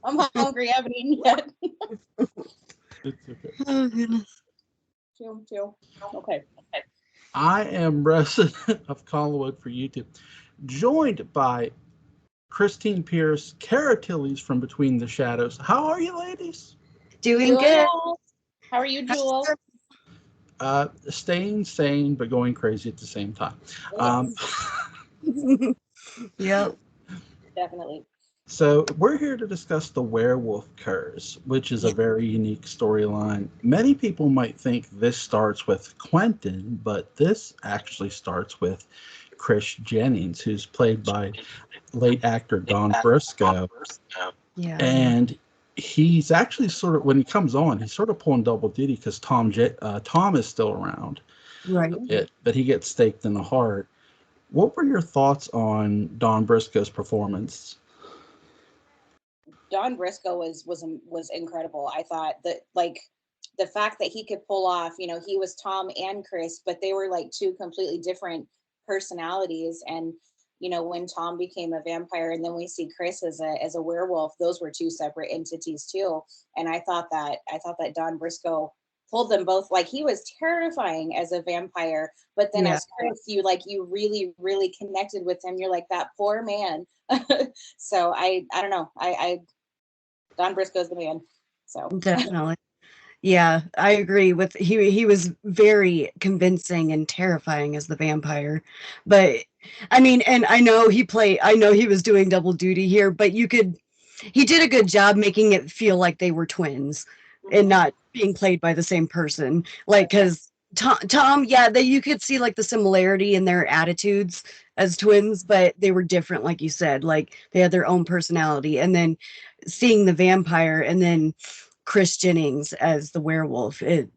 I'm hungry. I haven't eaten yet. It's okay. Oh goodness. Chill. Okay. I am resident of Collinwood for YouTube, joined by Christine Pierce, Cara Tillitz from Between the Shadows. How are you, ladies? Doing Doing good. well. How are you, Jewel? Staying sane, but going crazy at the same time. Yep. Definitely. So we're here to discuss the Werewolf Curse, which is a very unique storyline. Many people might think this starts with Quentin, but this actually starts with Chris Jennings, who's played by late actor Don Briscoe. Yeah. And he's actually sort of, when he comes on, he's sort of pulling double duty because Tom is still around. Right. But he gets staked in the heart. What were your thoughts on Don Briscoe's performance? Don Briscoe was incredible. I thought that, like, the fact that he could pull off, he was Tom and Chris, but they were like two completely different personalities. And when Tom became a vampire, and then we see Chris as a werewolf, those were two separate entities too. And I thought that Don Briscoe pulled them both. Like, he was terrifying as a vampire, but then as Chris, you really, really connected with him. You're like, that poor man. So I don't know. I Don Briscoe's the man. So Definitely. Yeah, I agree with he was very convincing and terrifying as the vampire. But I mean, and I know he was doing double duty here, but he did a good job making it feel like they were twins and not being played by the same person. Like, cuz Tom, you could see like the similarity in their attitudes as twins, but they were different, like you said. Like, they had their own personality. And then seeing the vampire and then Chris Jennings as the werewolf, it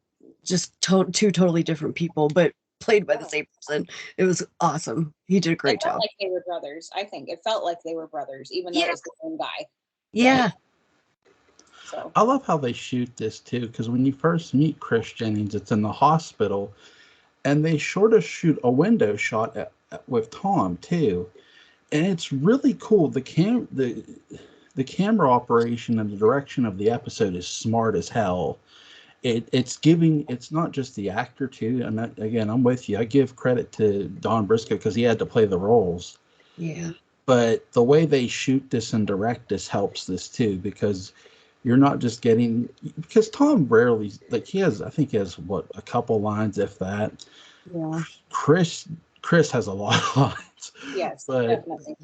just two totally different people, but played by the same person. It was awesome. He did a great job. Like they were brothers. I think it felt like they were brothers, even though it was the same guy. Yeah. So I love how they shoot this too, because when you first meet Chris Jennings, it's in the hospital, and they sort of shoot a window shot with Tom too, and it's really cool. The camera operation and the direction of the episode is smart as hell. It's not just the actor too. And again, I'm with you. I give credit to Don Briscoe because he had to play the roles. Yeah. But the way they shoot this and direct this helps this too, because you're not just getting, because Tom rarely, like, I think he has a couple lines, if that. Yeah. Chris has a lot of lines. Yes, but definitely.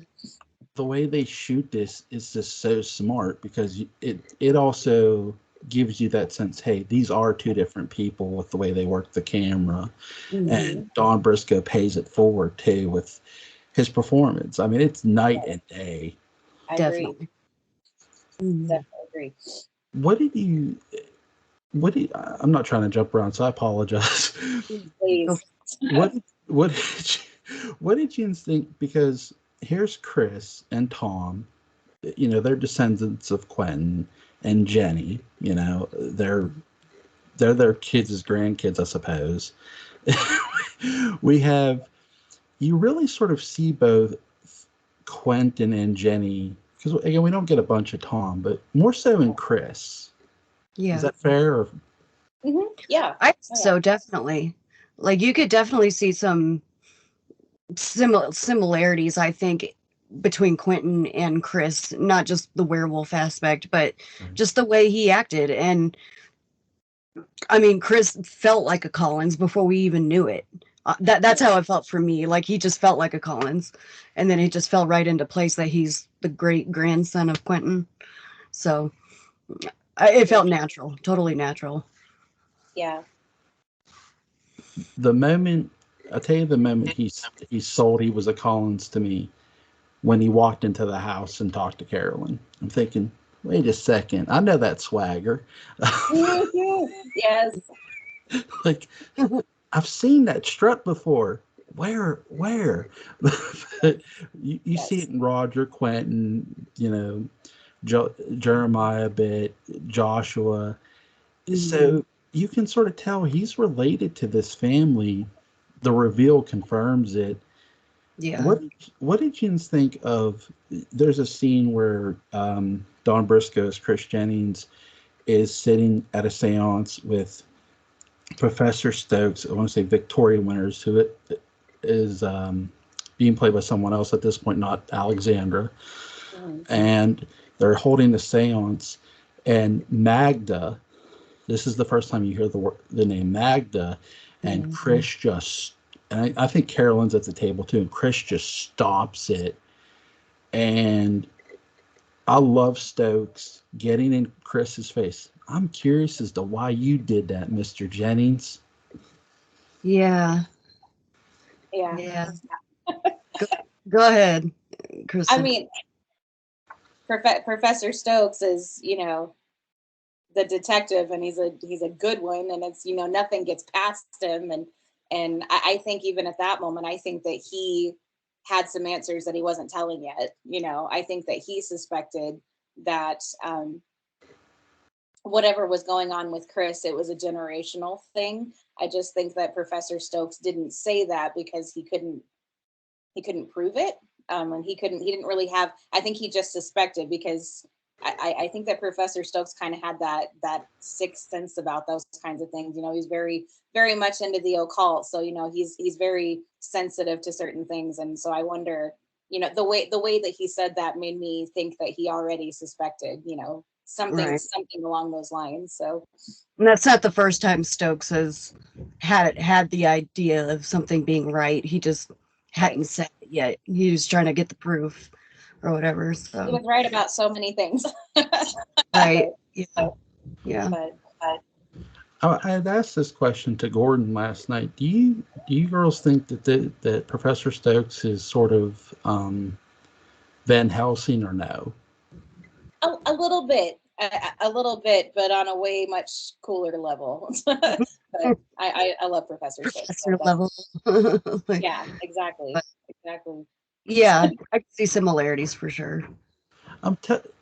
The way they shoot this is just so smart, because it also gives you that sense, hey, these are two different people with the way they work the camera. Mm-hmm. And Don Briscoe pays it forward too with his performance. I mean, it's night and day. I Definitely. agree. Definitely agree. I'm not trying to jump around, so I apologize. Please. What did you think? Because here's Chris and Tom, they're descendants of Quentin and Jenny. They're their kids' grandkids, I suppose. You really sort of see both Quentin and Jenny, because again, we don't get a bunch of Tom, but more so in Chris. Yeah. Is that fair? Or? Mm-hmm. Yeah. So definitely. Like, you could definitely see some similarities, I think, between Quentin and Chris, not just the werewolf aspect, but just the way he acted. And I mean, Chris felt like a Collins before we even knew it. That's how it felt for me. Like, he just felt like a Collins, and then it just fell right into place that he's the great grandson of Quentin. So it felt natural, totally natural. Yeah. The moment he sold he was a Collins to me, when he walked into the house and talked to Carolyn. I'm thinking, wait a second, I know that swagger. Yes. Like, I've seen that strut before. Where? You see it in Roger, Quentin, Jeremiah a bit, Joshua. Mm-hmm. So you can sort of tell he's related to this family. The reveal confirms it. Yeah. What did you think of? There's a scene where Don Briscoe's Chris Jennings is sitting at a séance with Professor Stokes. I want to say Victoria Winters, who it is being played by someone else at this point, not Alexandra. And they're holding the séance, and Magda. This is the first time you hear the name Magda, and Chris just. And I think Carolyn's at the table too, and Chris just stops it. And I love Stokes getting in Chris's face. I'm curious as to why you did that, Mr. Jennings. Yeah. Yeah. Go ahead, Kristen. I mean, Professor Stokes is, you know, the detective, and he's a good one, and it's, you know, nothing gets past him, and I think even at that moment, I think that he had some answers that he wasn't telling yet. You know, I think that he suspected that whatever was going on with Chris, it was a generational thing. I just think that Professor Stokes didn't say that because he couldn't prove it. And he didn't really have, I think he just suspected, because I think that Professor Stokes kind of had that sixth sense about those kinds of things. You know, he's very, very much into the occult. So, you know, he's very sensitive to certain things. And so I wonder, you know, the way that he said that made me think that he already suspected, you know, something along those lines. So and that's not the first time Stokes has had the idea of something being right. He just hadn't said it yet. He was trying to get the proof or whatever. So he was right about so many things. Right. Yeah. But I had asked this question to Gordon last night. Do you girls think that Professor Stokes is sort of Van Helsing, or no? a little bit, but on a way much cooler level. But I love Professor Stokes. Professor level. Yeah, exactly. Yeah, I can see similarities for sure.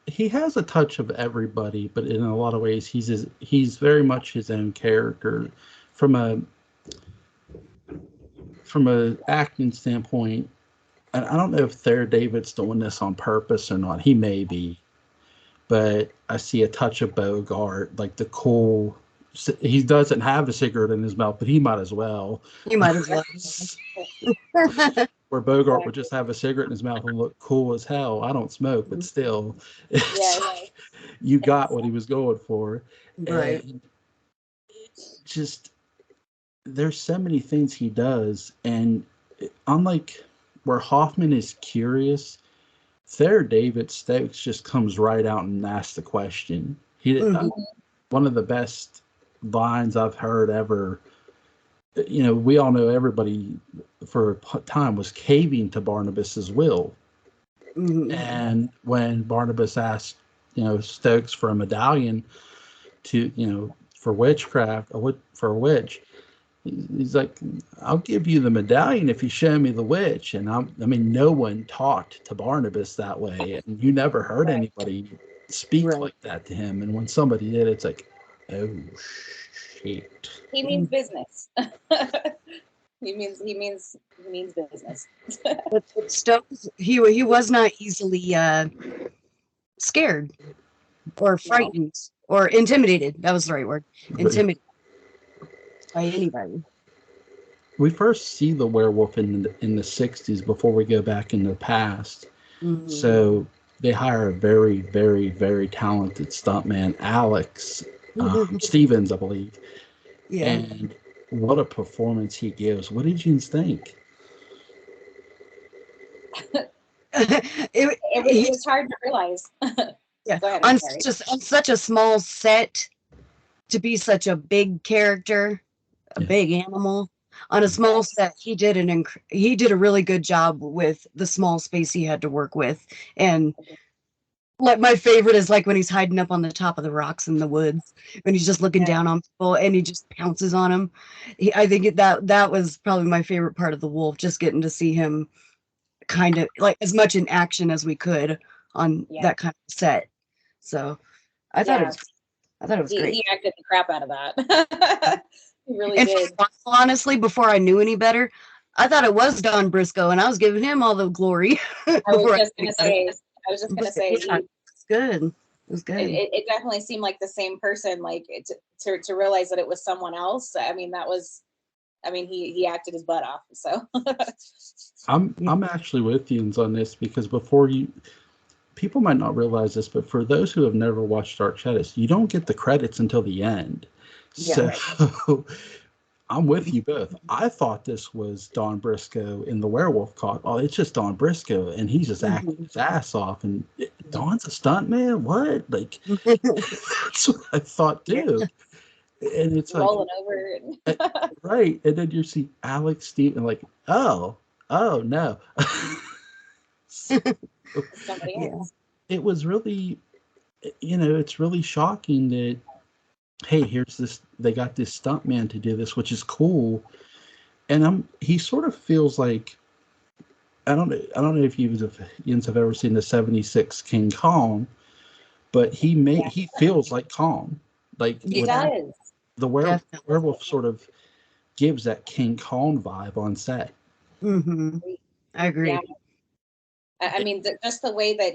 He has a touch of everybody, but in a lot of ways, he's very much his own character. From a acting standpoint, and I don't know if Thayer David's doing this on purpose or not. He may be, but I see a touch of Bogart, like the cool. He doesn't have a cigarette in his mouth, but he might as well. You might as well. Where Bogart would just have a cigarette in his mouth and look cool as hell. I don't smoke, but still, you got what he was going for. Right. And just, there's so many things he does, and unlike where Hoffman is curious, Thayer David Stokes just comes right out and asks the question. One of the best lines I've heard ever. You know, we all know everybody for a time was caving to Barnabas's will. And when Barnabas asked, you know, Stokes for a medallion to, you know, for witchcraft, for a witch, he's like, I'll give you the medallion if you show me the witch. And I mean, no one talked to Barnabas that way, and you never heard anybody speak like that to him. And when somebody did, it's like, oh shit. He means business. he means business. But Stokes, he was not easily scared or frightened or intimidated. That was the right word. Intimidated by anybody. We first see the werewolf in the 60s before we go back in the past. So they hire a very, very, very talented stuntman, Alex Stevens, I believe. Yeah. And what a performance he gives. What did you think? It was hard to realize. Yeah. On such a small set, to be such a big character, a big animal on a small set, he did a really good job with the small space he had to work with. And like, my favorite is like when he's hiding up on the top of the rocks in the woods, when he's just looking down on people and he just pounces on them. I think that was probably my favorite part of the wolf, just getting to see him kind of like as much in action as we could on that kind of set. So I thought it was great. He acted the crap out of that. He really did. Honestly, before I knew any better, I thought it was Don Briscoe, and I was giving him all the glory. I was before just gonna say, I was just gonna But say, yeah, it's good. It was good. it definitely seemed like the same person. Like to realize that it was someone else. I mean, he acted his butt off. So I'm actually with you on this because people might not realize this, but for those who have never watched Dark Shadows, you don't get the credits until the end. Yeah. So I'm with you both. I thought this was Don Briscoe in the werewolf caught. Oh, it's just Don Briscoe, and he's just acting his ass off. And Don's a stunt man? What? Like, that's what I thought too. And it's rolling over. right. And then you see Alex Steve and like, oh no. Somebody else. It was really, it's really shocking that, hey, here's this, they got this stuntman to do this, which is cool. And he sort of feels like, I don't know if you have ever seen the 76 King Kong, but he feels like Kong. Like he does. The werewolf sort of gives that King Kong vibe on set. I agree. Yeah. I mean, just the way that,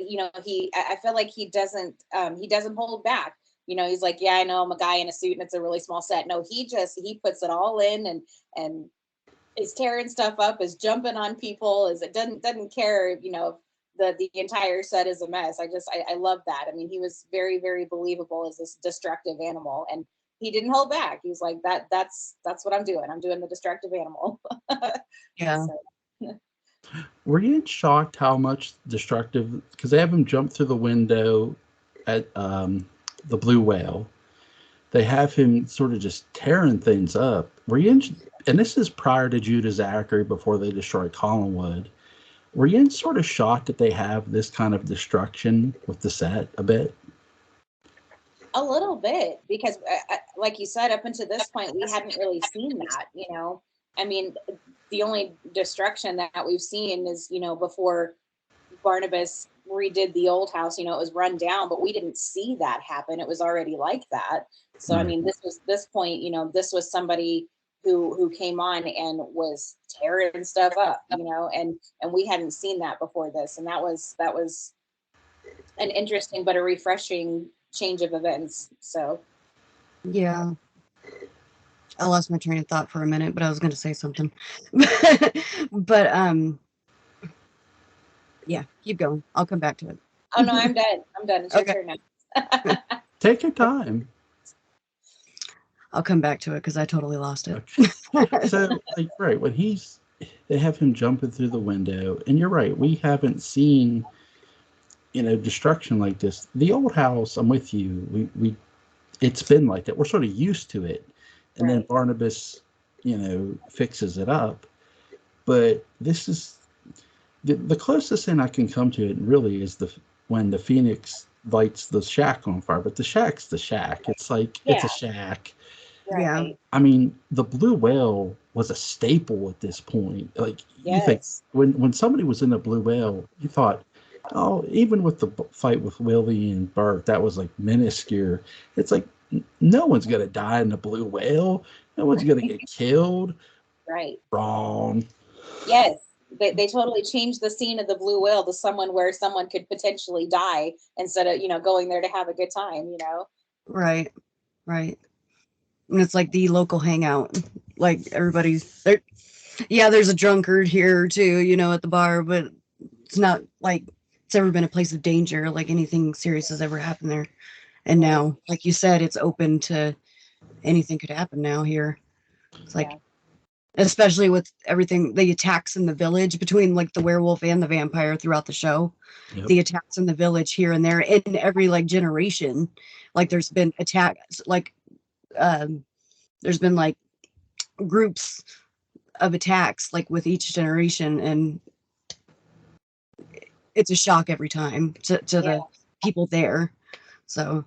I feel like he doesn't hold back. He's like, yeah, I know I'm a guy in a suit and it's a really small set. No, he puts it all in and is tearing stuff up, is jumping on people, it doesn't care, the entire set is a mess. I love that. I mean, he was very, very believable as this destructive animal, and he didn't hold back. He was like, that's what I'm doing. I'm doing the destructive animal. Yeah. So. Were you shocked how much destructive, because they have him jump through the window at the blue whale. They have him sort of just tearing things up. Were you and this is prior to Judah Zachary, before they destroyed Collinwood. Were you sort of shocked that they have this kind of destruction with the set a bit? A little bit, because like you said, up until this point, we hadn't really seen that, I mean, the only destruction that we've seen is, before Barnabas redid the old house, it was run down, but we didn't see that happen. It was already like that. So, I mean, this point, this was somebody who came on and was tearing stuff up, and we hadn't seen that before this. And that was an interesting, but a refreshing change of events. So, yeah. I lost my train of thought for a minute, but I was going to say something. But yeah, keep going. I'll come back to it. Oh no, I'm done. It's your turn now. Take your time. I'll come back to it because I totally lost it. Okay. So, right, when they have him jumping through the window, and you're right, we haven't seen, destruction like this. The old house, I'm with you. It's been like that. We're sort of used to it. And then Barnabas, fixes it up. But this is the closest thing I can come to it really is when the Phoenix lights the shack on fire. But the shack's the shack. It's like, it's a shack. Right. Yeah. I mean, the blue whale was a staple at this point. Like, you think when somebody was in the blue whale, you thought, oh, even with the fight with Willie and Bert, that was like minuscule. It's like, no one's going to die in the blue whale. No one's going to get killed. Right. Wrong. Yes. They totally changed the scene of the blue whale to someone where someone could potentially die instead of, going there to have a good time, Right. And it's like the local hangout. Like, everybody's there. Yeah, there's a drunkard here too, at the bar, but it's not like it's ever been a place of danger, like anything serious has ever happened there. And now, like you said, it's open to anything could happen now here. It's like, especially with everything, the attacks in the village between like the werewolf and the vampire throughout the show. Yep. The attacks in the village here and there in every like generation, like there's been attacks, like there's been like groups of attacks like with each generation, and it's a shock every time to the people there. So,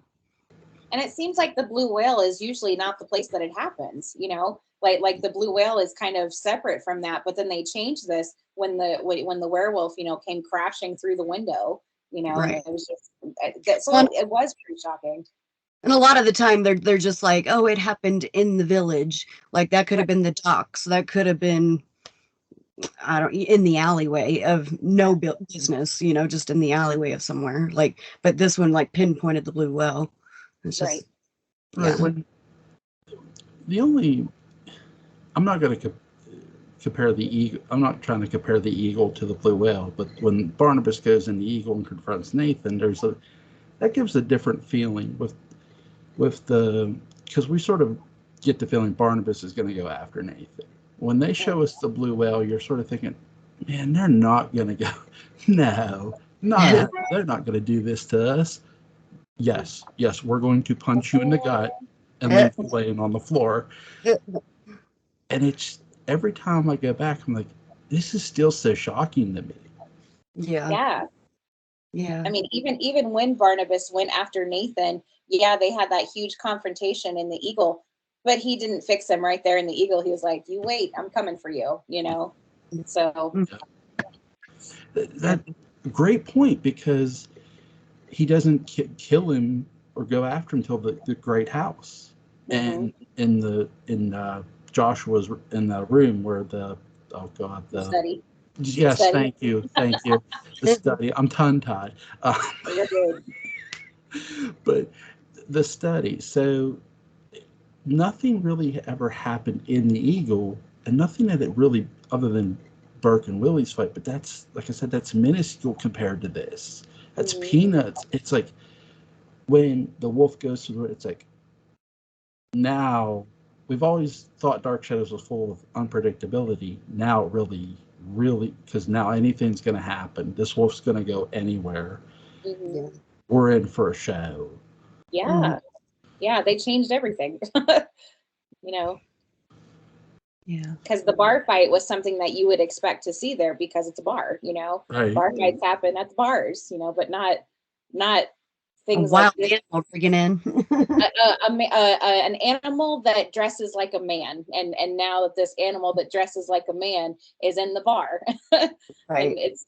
and it seems like the blue whale is usually not the place that it happens, like the blue whale is kind of separate from that, but then they changed this when the werewolf, came crashing through the window, right. It was just, so it was pretty shocking. And a lot of the time they're just like, oh, it happened in the village. Like that could have been the docks. That could have been I don't in the alleyway of no business, just in the alleyway of somewhere. Like, but this one like pinpointed the blue well. It's just Right. Right. Yeah. When the only, I'm not going to compare the eagle. I'm not trying to compare the eagle to the blue whale, but when Barnabas goes in the eagle and confronts Nathan, that gives a different feeling with the, because we sort of get the feeling Barnabas is going to go after Nathan. When they show us the blue whale, you're sort of thinking, man, they're not going to go. No, not they're not going to do this to us. Yes, we're going to punch you in the gut and leave you laying on the floor. And it's every time I go back, I'm like, this is still so shocking to me. Yeah. I mean, even when Barnabas went after Nathan, yeah, they had that huge confrontation in the eagle, but he didn't fix him right there in the eagle. He was like, "You wait, I'm coming for you," So that great point, because he doesn't kill him or go after him until the great house. And in Joshua's in the room where the study. Yes, study. thank you. The study. I'm tongue tied. You're good. But the study. So nothing really ever happened in the eagle, and nothing that it really, other than Burke and Willie's fight. But that's, like I said, that's minuscule compared to this. That's peanuts. It's like when the wolf goes through it. It's like, now we've always thought Dark Shadows was full of unpredictability. Now it really, because now anything's going to happen. This wolf's going to go anywhere. We're in for a show. Yeah. They changed everything. Because the bar fight was something that you would expect to see there because it's a bar. Right. Bar fights happen at the bars, but not things a wild like this. Animal bringing in an animal that dresses like a man, and now that this animal that dresses like a man is in the bar. Right. And it's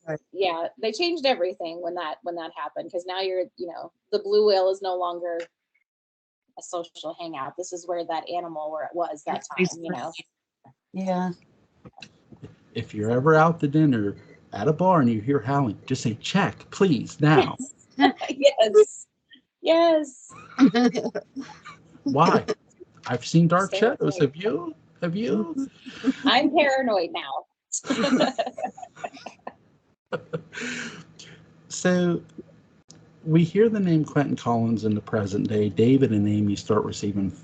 they changed everything when that happened, because now the blue whale is no longer a social hangout. This is where that animal where it was that time. Yeah. If you're ever out to dinner at a bar and you hear howling, just say, "Check, please, now." Yes. Why? I've seen Dark Shadows. Have you? I'm paranoid now. So we hear the name Quentin Collins in the present day. David and Amy start receiving.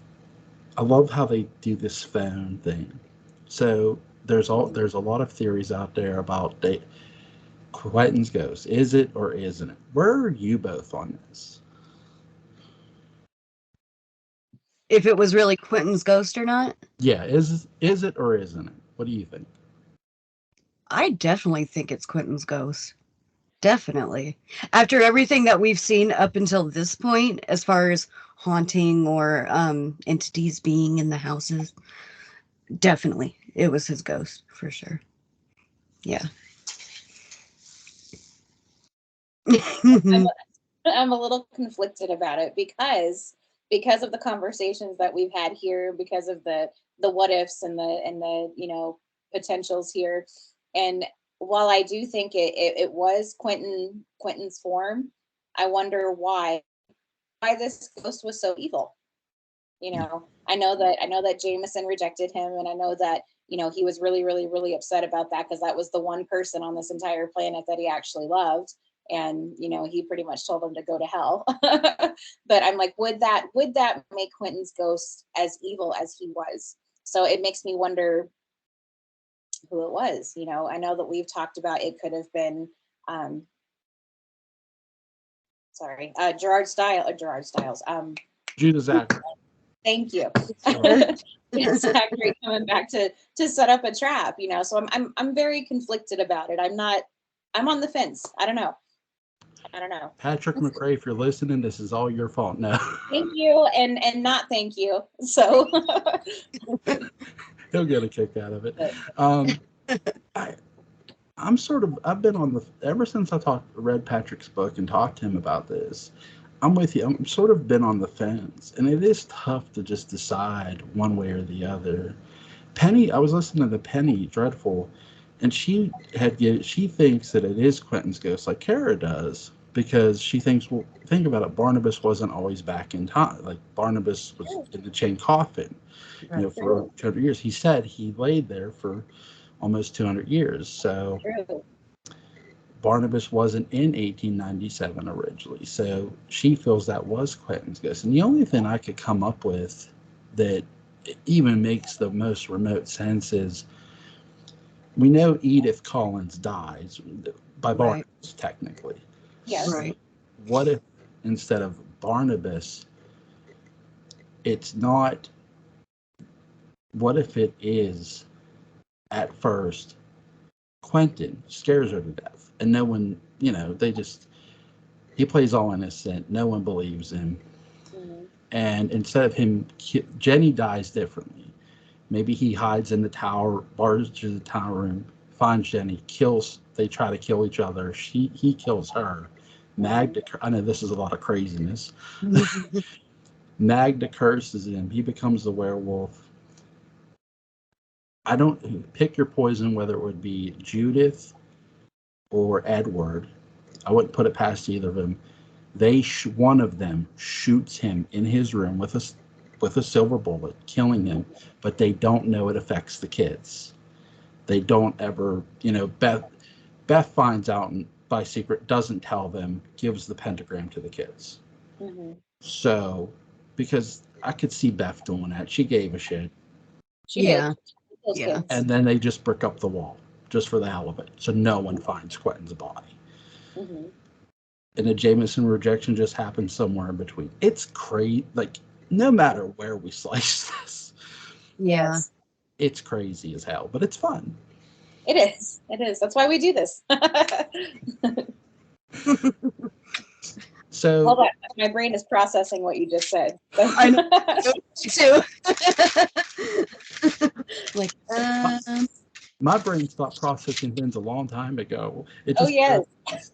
I love how they do this phone thing. So there's a lot of theories out there about Quentin's ghost. Is it or isn't it? Where are you both on this? If it was really Quentin's ghost or not? Yeah, is it or isn't it? What do you think? I definitely think it's Quentin's ghost. Definitely. After everything that we've seen up until this point, as far as haunting or entities being in the houses, definitely it was his ghost for sure. Yeah. I'm a little conflicted about it because of the conversations that we've had here, because of the what ifs and the potentials here. And while I do think it was Quentin's form, I wonder why this ghost was so evil. I know that Jameson rejected him, and I know that he was really, really, really upset about that, because that was the one person on this entire planet that he actually loved. And he pretty much told him to go to hell. But I'm like, would that make Quentin's ghost as evil as he was? So it makes me wonder who it was. I know that we've talked about it could have been Gerard Stiles. Judah Zachary. Thank you. Zachary coming back to set up a trap, so I'm very conflicted about it. I'm on the fence. I don't know. Patrick McRae, if you're listening, this is all your fault. No. Thank you, and not thank you. So he'll get a kick out of it. I've been on ever since I read Patrick's book and talked to him about this. I'm with you. I'm sort of been on the fence, and it is tough to just decide one way or the other. Penny, I was listening to Penny Dreadful, And she thinks that it is Quentin's ghost, like Cara does, because she thinks, well, think about it. Barnabas wasn't always back in time. Like Barnabas was in the chain coffin, Right. for 200 years. He said he laid there for almost 200 years. So True. Barnabas wasn't in 1897 originally. So she feels that was Quentin's ghost. And the only thing I could come up with that even makes the most remote sense is we know Edith Collins dies by Barnabas, Right. technically. Yes. Right. What if instead of Barnabas, it's not, what if it is at first Quentin scares her to death and no one, he plays all innocent, no one believes him. Mhm. And instead of him, Jenny dies differently. Maybe he hides in the tower, barges to the tower room, finds Jenny, they try to kill each other. He kills her. Magda, I know this is a lot of craziness. Magda curses him. He becomes the werewolf. I don't pick your poison, whether it would be Judith or Edward. I wouldn't put it past either of them. One of them shoots him in his room with a silver bullet, killing him, but they don't know it affects the kids. They don't ever, Beth finds out and by secret doesn't tell them, gives the pentagram to the kids. Mhm. So, because I could see Beth doing that, she gave a shit, She did. Those Yeah. kids. and then they just brick up the wall just for the hell of it, so no one finds Quentin's body. Mhm. And the Jameson rejection just happens somewhere in between. It's crazy. Like, no matter where we slice this, Yeah. Yes. it's crazy as hell, but it's fun. It is. It is. That's why we do this. So, Hold on. My brain is processing what you just said. I know. Me too. Like, my brain stopped processing things a long time ago. It Oh just, yes.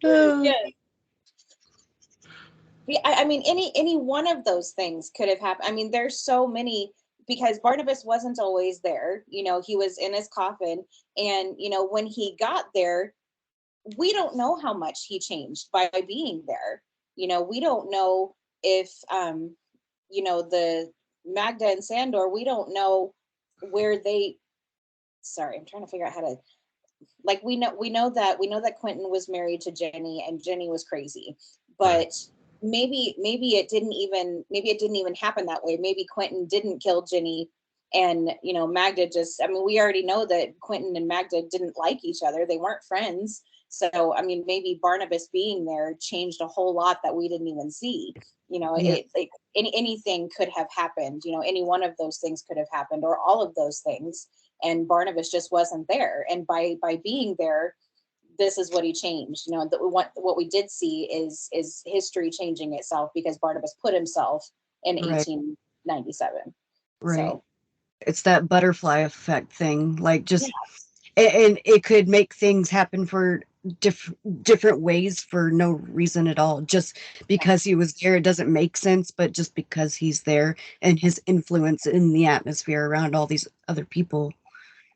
oh, Yes. Yeah, I mean, any one of those things could have happened. I mean, there's so many, because Barnabas wasn't always there. He was in his coffin, and when he got there, we don't know how much he changed by being there. We don't know if the Magda and Sandor. We don't know where they. Sorry, I'm trying to figure out how to. Like, we know that Quentin was married to Jenny, and Jenny was crazy, but maybe it didn't even happen that way. Maybe Quentin didn't kill Jenny, and Magda just, I mean, we already know that Quentin and Magda didn't like each other. They weren't friends. So I mean, maybe Barnabas being there changed a whole lot that we didn't even see. Yeah. It like anything could have happened. Any one of those things could have happened, or all of those things, and Barnabas just wasn't there. And by being there, this is what he changed. What we did see is history changing itself, because Barnabas put himself in Right. 1897. Right. So It's that butterfly effect thing. Like, just, yeah. and it could make things happen for different ways for no reason at all. Just because he was there, it doesn't make sense, but just because he's there and his influence in the atmosphere around all these other people,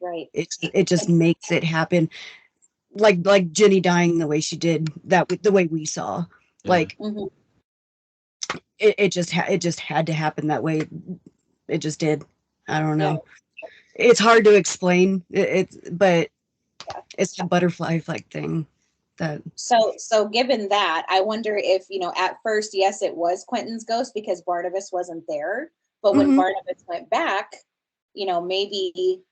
Right. it just makes it happen. Like Jenny dying the way she did, the way we saw. yeah. Like, Mhm. it just had to happen that way. It just did. I don't know. Yeah. It's hard to explain. But Yeah. it's the butterfly effect thing. That So given that, I wonder if, at first, yes, it was Quentin's ghost because Barnabas wasn't there. But when Mhm. Barnabas went back, maybe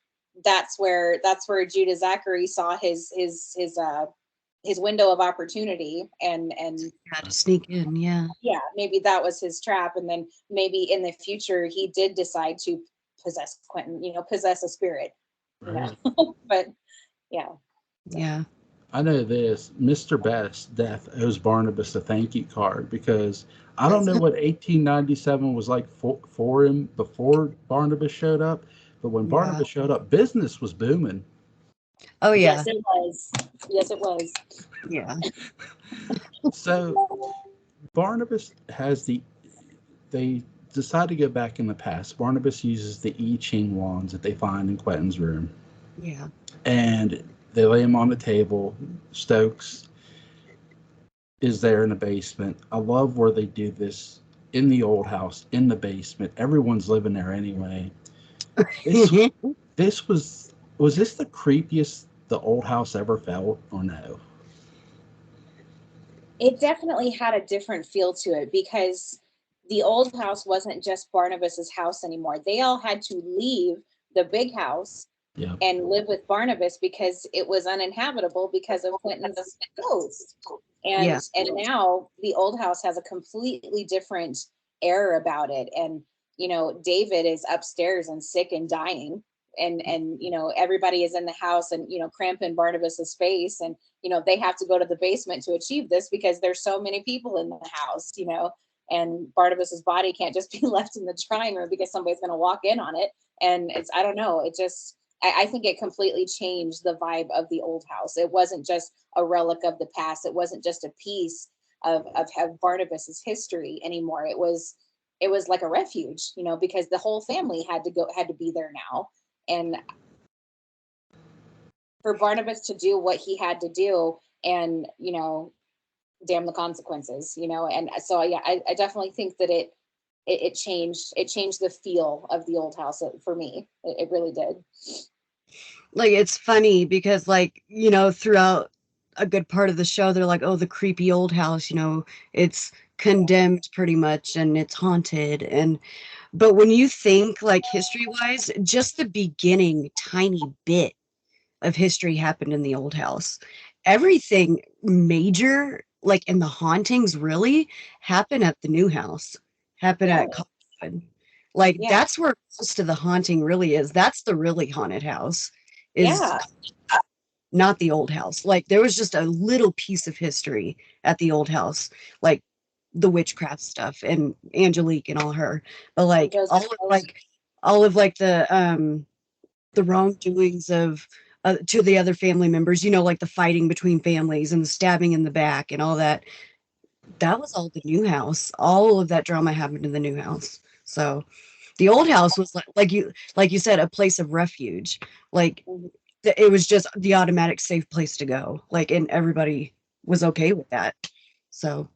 that's where Judah Zachary saw his window of opportunity, and had to sneak in. Yeah. yeah, maybe that was his trap. And then maybe in the future he did decide to possess Quentin, possess a spirit, Right. but yeah. Yeah. I know this. Mr. Best's death owes Barnabas a thank you card, because I don't know what 1897 was like for him before Barnabas showed up, but when Yeah. Barnabas showed up, business was booming. Oh yeah. Yes, it was. Yes, it was. Yeah. So Barnabas has they decide to go back in the past. Barnabas uses the I Ching wands that they find in Quentin's room. Yeah. And they lay him on the table. Stokes is there in the basement. I love where they do this in the old house, in the basement. Everyone's living there anyway. This was this the creepiest the old house ever felt, or no? It definitely had a different feel to it because the old house wasn't just Barnabas's house anymore. They all had to leave the big house Yeah. and live with Barnabas because it was uninhabitable because of Quentin's ghost. And now the old house has a completely different air about it. And David is upstairs and sick and dying. And everybody is in the house and cramping Barnabas's space, and they have to go to the basement to achieve this because there's so many people in the house, and Barnabas's body can't just be left in the drying room because somebody's going to walk in on it. And I don't know, it just, I think it completely changed the vibe of the old house. It wasn't just a relic of the past. It wasn't just a piece of Barnabas's history anymore. It was like a refuge, because the whole family had to be there now. And for Barnabas to do what he had to do, and damn the consequences, and so yeah, I definitely think that it changed the feel of the old house for me. It really did. Like, it's funny because, like, throughout a good part of the show, they're like, oh, the creepy old house, it's condemned pretty much and it's haunted. But when you think, like, history wise, just the beginning tiny bit of history happened in the old house. Everything major, like in the hauntings, really happen at the new house, happen at Collinwood. Like, that's where most of the haunting really is. That's the really haunted house, is not the old house. Like, there was just a little piece of history at the old house, like the witchcraft stuff and Angelique and all her, but like all of the wrongdoings of to the other family members, like the fighting between families and the stabbing in the back and all that. That was all the new house. All of that drama happened in the new house. So the old house was like you said, a place of refuge. Like, it was just the automatic safe place to go. Like, and everybody was okay with that. So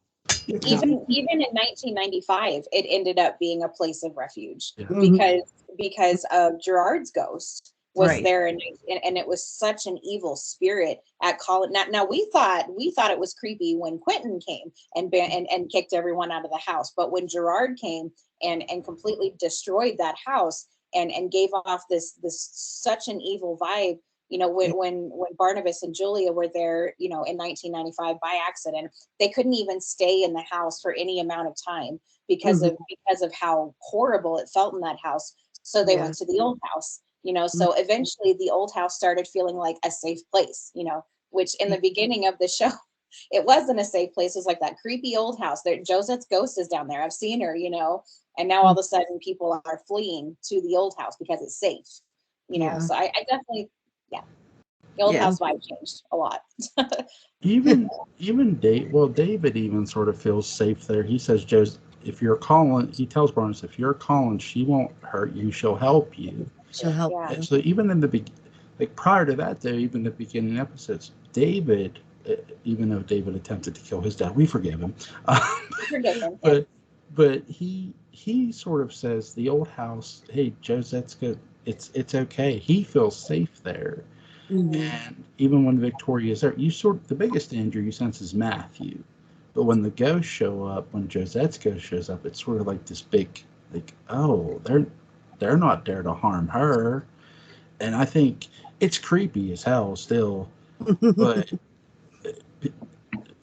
even in 1995, it ended up being a place of refuge because of Gerard's ghost was there, and it was such an evil spirit at Colin. Now we thought it was creepy when Quentin came and kicked everyone out of the house, but when Gerard came and completely destroyed that house and gave off this such an evil vibe. When Barnabas and Julia were there, in 1995 by accident, they couldn't even stay in the house for any amount of time because of how horrible it felt in that house. So they went to the old house, so eventually the old house started feeling like a safe place, which in the beginning of the show, it wasn't a safe place. It was like that creepy old house. Josette's ghost is down there. I've seen her, and now all of a sudden people are fleeing to the old house because it's safe, so I definitely, the old house vibe changed a lot. even David even sort of feels safe there. He says, Joseph, if you're calling, he tells Barnes, if you're calling, she won't hurt you. She'll help you. She'll help you. So even in like prior to that, though, even the beginning episodes, David, even though David attempted to kill his dad, we forgive him. But he sort of says the old house, hey, Josette's good. It's okay. He feels safe there. And even when Victoria is there, the biggest danger you sense is Matthew. But when the ghosts show up, when Josette's ghost shows up, it's sort of like this big, like, oh, they're not there to harm her. And I think it's creepy as hell still. But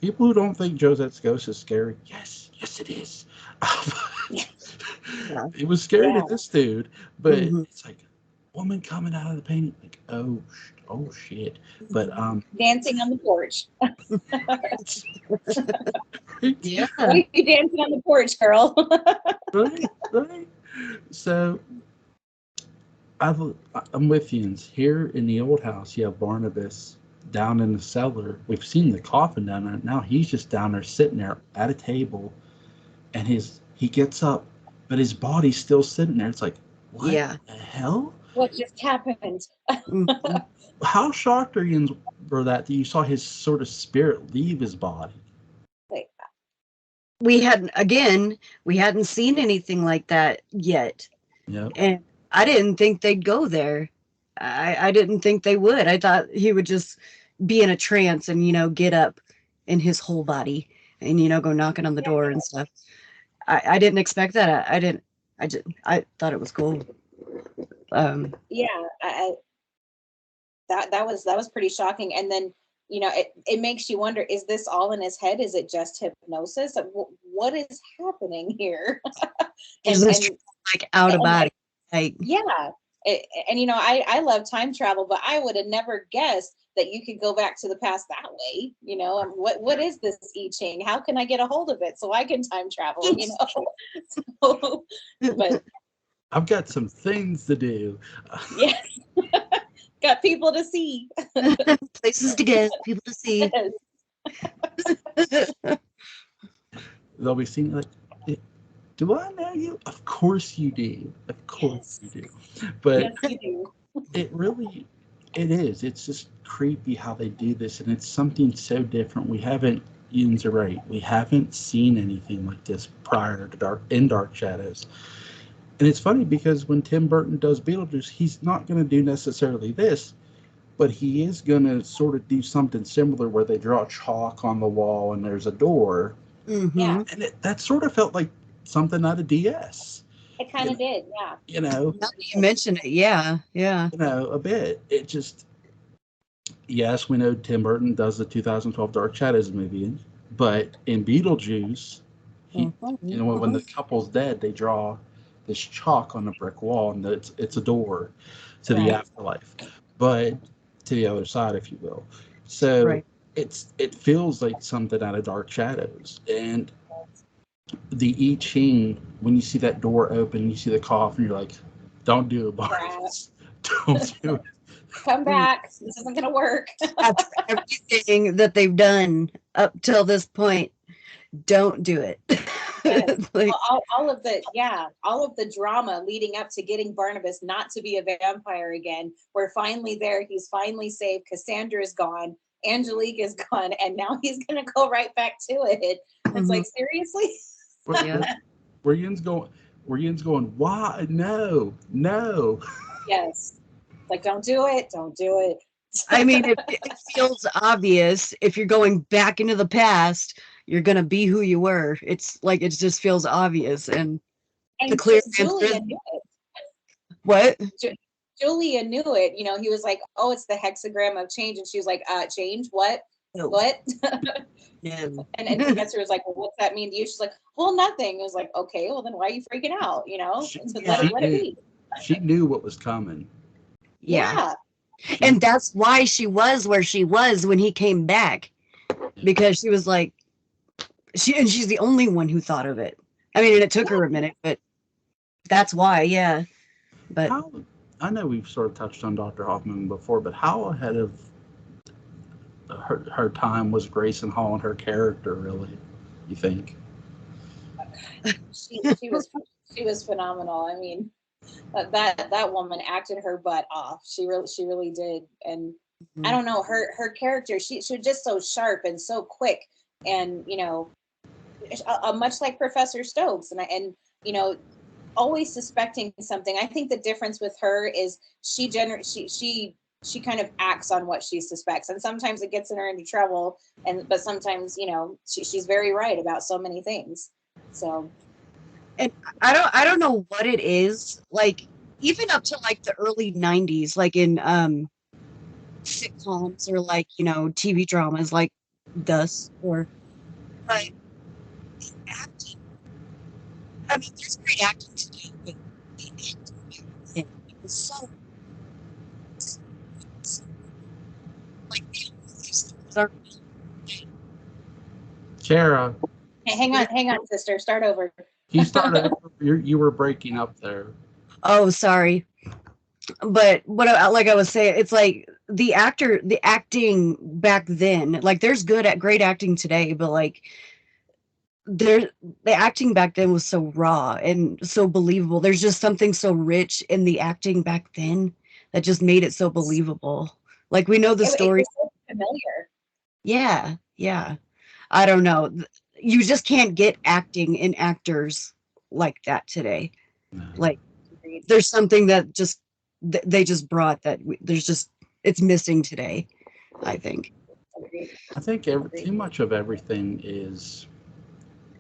people who don't think Josette's ghost is scary, yes it is. It was scary to this dude, but it's like woman coming out of the painting, like, oh shit. But dancing on the porch. Yeah. Why are you dancing on the porch, girl? right. So I'm with you. Here in the old house, you have Barnabas down in the cellar. We've seen the coffin down there. Now he's just down there sitting there at a table, and he gets up but his body's still sitting there. It's like, what Yeah. the hell? What just happened? Mhm. How shocked are you for that you saw his sort of spirit leave his body? Like, We hadn't seen anything like that yet. Yep. And I didn't think they'd go there. I didn't think they would. I thought he would just be in a trance and, get up in his whole body and, go knocking on the door and stuff. I didn't expect that. I thought it was cool. yeah, that was pretty shocking. And then, it makes you wonder, is this all in his head? Is it just hypnosis? What is happening here? He's and, just like out of body. Like, yeah. And I love time travel, but I would have never guessed that you could go back to the past that way. What is this I Ching? How can I get a hold of it so I can time travel? So, but Oh. I've got some things to do. yes, got people to see. Places to go, people to see. Yes. They'll be seeing like, do I know you? Of course you do. Of course Yes. you do. But Yes, you do. it is. It's just creepy how they do this, and it's something so different. Ian's right. We haven't seen anything like this prior to Dark Shadows. And it's funny because when Tim Burton does Beetlejuice, he's not going to do necessarily this, but he is going to sort of do something similar where they draw chalk on the wall and there's a door. Mm-hmm. Yeah. And that sort of felt like something out of DS. It kind of did, yeah. Now that you mention it, yeah. A bit. It just, yes, we know Tim Burton does the 2012 Dark Shadows movie, but in Beetlejuice, when the couple's dead, they draw this chalk on the brick wall, and it's a door to the afterlife, but to the other side, if you will. So it feels like something out of Dark Shadows, and the I Ching, when you see that door open, you see the coffin, you're like, don't do it, Barnabas. Don't do it. Come back. This isn't going to work. After everything that they've done up till this point, don't do it. Yes. All of the drama leading up to getting Barnabas not to be a vampire again. We're finally there. He's finally saved. Cassandra is gone. Angelique is gone. And now he's going to go right back to it. It's like, seriously? Where Ian's going, why? No. Yes. Like, don't do it. Don't do it. I mean, it feels obvious. If you're going back into the past, you're going to be who you were. It's like, it just feels obvious. And the clear Julia knew it. What? Julia knew it. He was like, oh, it's the hexagram of change. And she was like, change? What? No. What? No. And Professor was like, well, what's that mean to you? She's like, well, nothing. It was like, okay, well, then why are you freaking out? Let it be. She knew what was coming. Yeah. And that's why she was where she was when he came back, because she was like, she's the only one who thought of it. I mean, and it took her a minute, but that's why, yeah. But I know we've sort of touched on Dr. Hoffman before, but how ahead of her time was Grayson Hall and her character, really, you think? She was phenomenal. I mean, that woman acted her butt off. She really did. And I don't know, her character, she was just so sharp and so quick, and much like Professor Stokes, and always suspecting something. I think the difference with her is she kind of acts on what she suspects, and sometimes it gets her into trouble, but sometimes she's very right about so many things. So, and I don't know what it is, like even up to like the early 90s, like in sitcoms or like TV dramas like Thus, or but the acting, I mean, there's great acting today, but the acting it was so like Cara. hey, hang on, sister. Start over. You started. You were breaking up there. Oh, sorry. But like I was saying, it's like the acting back then, like there's great acting today, but like the acting back then was so raw and so believable. There's just something so rich in the acting back then that just made it so believable. Like we know the It story. was so familiar. Yeah, yeah. I don't know. You just can't get acting in actors like that today. No. Like there's something that just they just brought that there's just it's missing today, I think. Agreed. I think too much of everything is,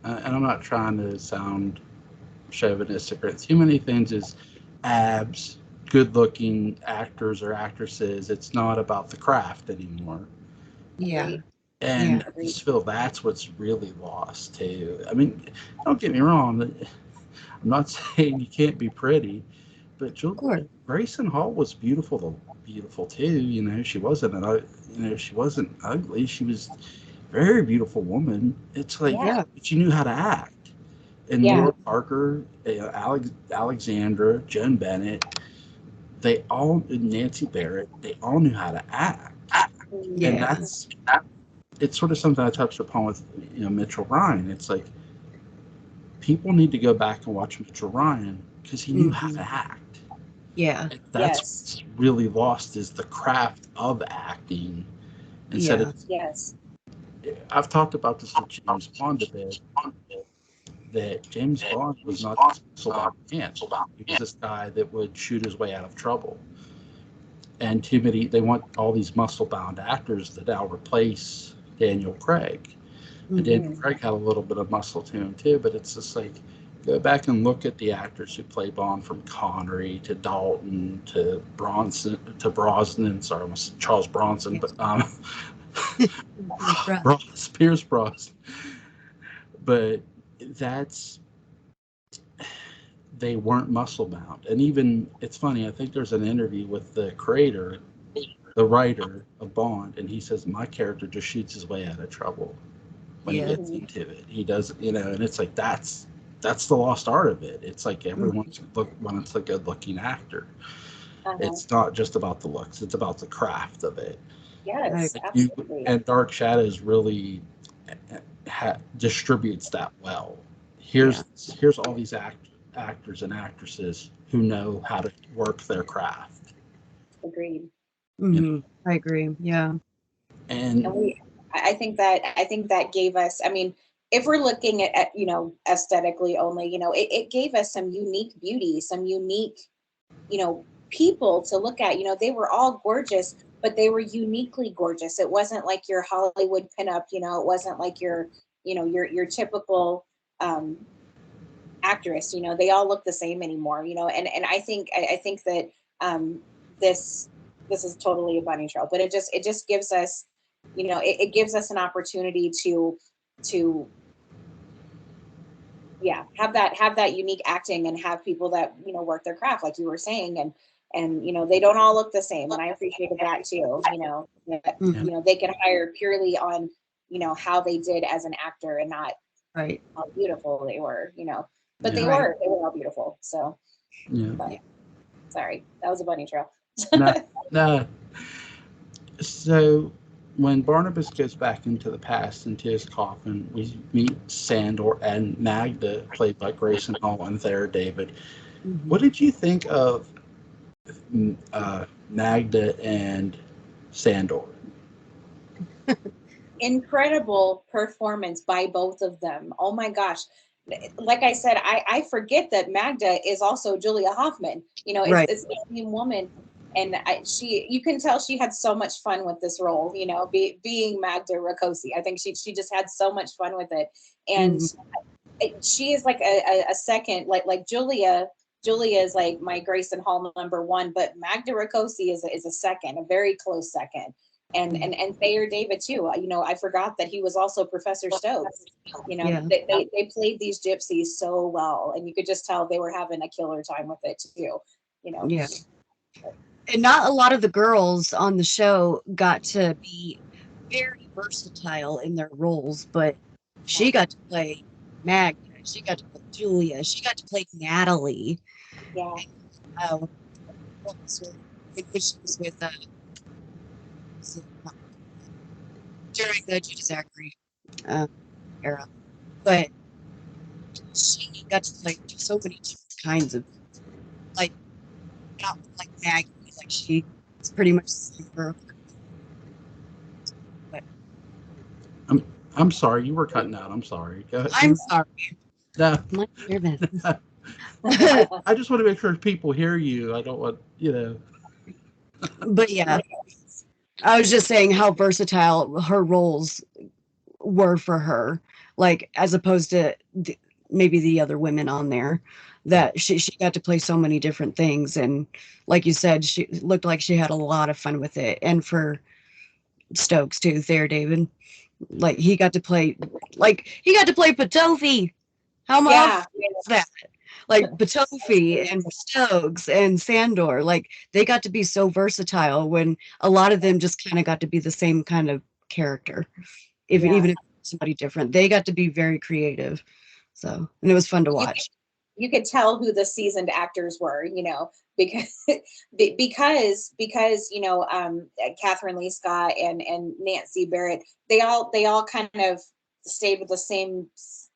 and I'm not trying to sound chauvinistic, but too many things is abs, good-looking actors or actresses. It's not about the craft anymore. Yeah. Agreed. And Yeah. I just feel that's what's really lost too. I mean, don't get me wrong. I'm not saying you can't be pretty, but Of course. Grayson Hall was beautiful too. You know, she wasn't she wasn't ugly. She was a very beautiful woman. It's like, Yeah. but she knew how to act. And Yeah. Laura Parker, Alexandra, Joan Bennett, they all, Nancy Barrett, they all knew how to act. And Yeah. it's sort of something I touched upon with Mitchell Ryan. It's like people need to go back and watch Mitchell Ryan because he knew how to act. Yeah. And that's Yes. what's really lost is the craft of acting. Instead of, Yes. I've talked about this with James Bond a bit, that James Bond was not this muscle-bound man. He was this guy that would shoot his way out of trouble. And they want all these muscle-bound actors that now replace Daniel Craig. And Daniel Craig had a little bit of muscle to him too, but it's just like, go back and look at the actors who play Bond, from Connery to Dalton to Brosnan. Sorry, almost Charles Bronson, but Pierce Brosnan. But they weren't muscle bound. And even, it's funny, I think there's an interview with the creator, the writer of Bond, and he says, my character just shoots his way out of trouble when he gets into it. He does, and it's like, that's the lost art of it. It's like everyone wants a good looking actor. It's not just about the looks, it's about the craft of it. Yes, Like absolutely. and Dark Shadows really distributes that well. Here's all these actors and actresses who know how to work their craft. Agreed. I agree. Yeah. And I think that gave us, I mean, if we're looking at aesthetically only, it gave us some unique beauty, some unique, people to look at. They were all gorgeous, but they were uniquely gorgeous. It wasn't like your Hollywood pinup, it wasn't like your typical actress. They all look the same anymore. And I think that this is totally a bunny trail, but it just gives us, it gives us an opportunity to have that unique acting and have people that work their craft, like you were saying, and they don't all look the same, and I appreciated that too. That, they can hire purely on how they did as an actor and not how beautiful they were. But they were all beautiful. So but, sorry, that was a bunny trail. no. So when Barnabas goes back into the past, into his coffin, we meet Sandor and Magda, played by Grayson Hall and Thayer David. What did you think of Magda and Sandor? Incredible performance by both of them. Oh my gosh. Like I said, I forget that Magda is also Julia Hoffman. It's the same woman. And you can tell she had so much fun with this role, being Magda Rakosi. I think she just had so much fun with it. And she is like a second, like Julia is like my Grayson Hall #1, but Magda Rakosi is a second, a very close second. And Thayer David too. I forgot that he was also Professor Stokes. They played these gypsies so well, and you could just tell they were having a killer time with it too. Yeah. And not a lot of the girls on the show got to be very versatile in their roles, but she got to play Magda, she got to play Julia, she got to play Natalie. Yeah. Which she was with during the Judy Zachary era. But she got to play so many different kinds of, like, not like Maggie, like she is pretty much the same girl. But I'm sorry, you were cutting out. I'm sorry. Go ahead. I'm sorry. No, My nervous. I just want to make sure people hear you. I don't want, But yeah, I was just saying how versatile her roles were for her, like as opposed to maybe the other women on there, that she got to play so many different things. And like you said, she looked like she had a lot of fun with it. And for Stokes too, there, David, like he got to play Patofi. How Yeah. is that? Like Patofi and Stokes and Sandor, like they got to be so versatile when a lot of them just kind of got to be the same kind of character. Even if somebody different, they got to be very creative. So, and it was fun to watch. You could tell who the seasoned actors were, because Catherine Lee Scott and Nancy Barrett, they all kind of stayed with the same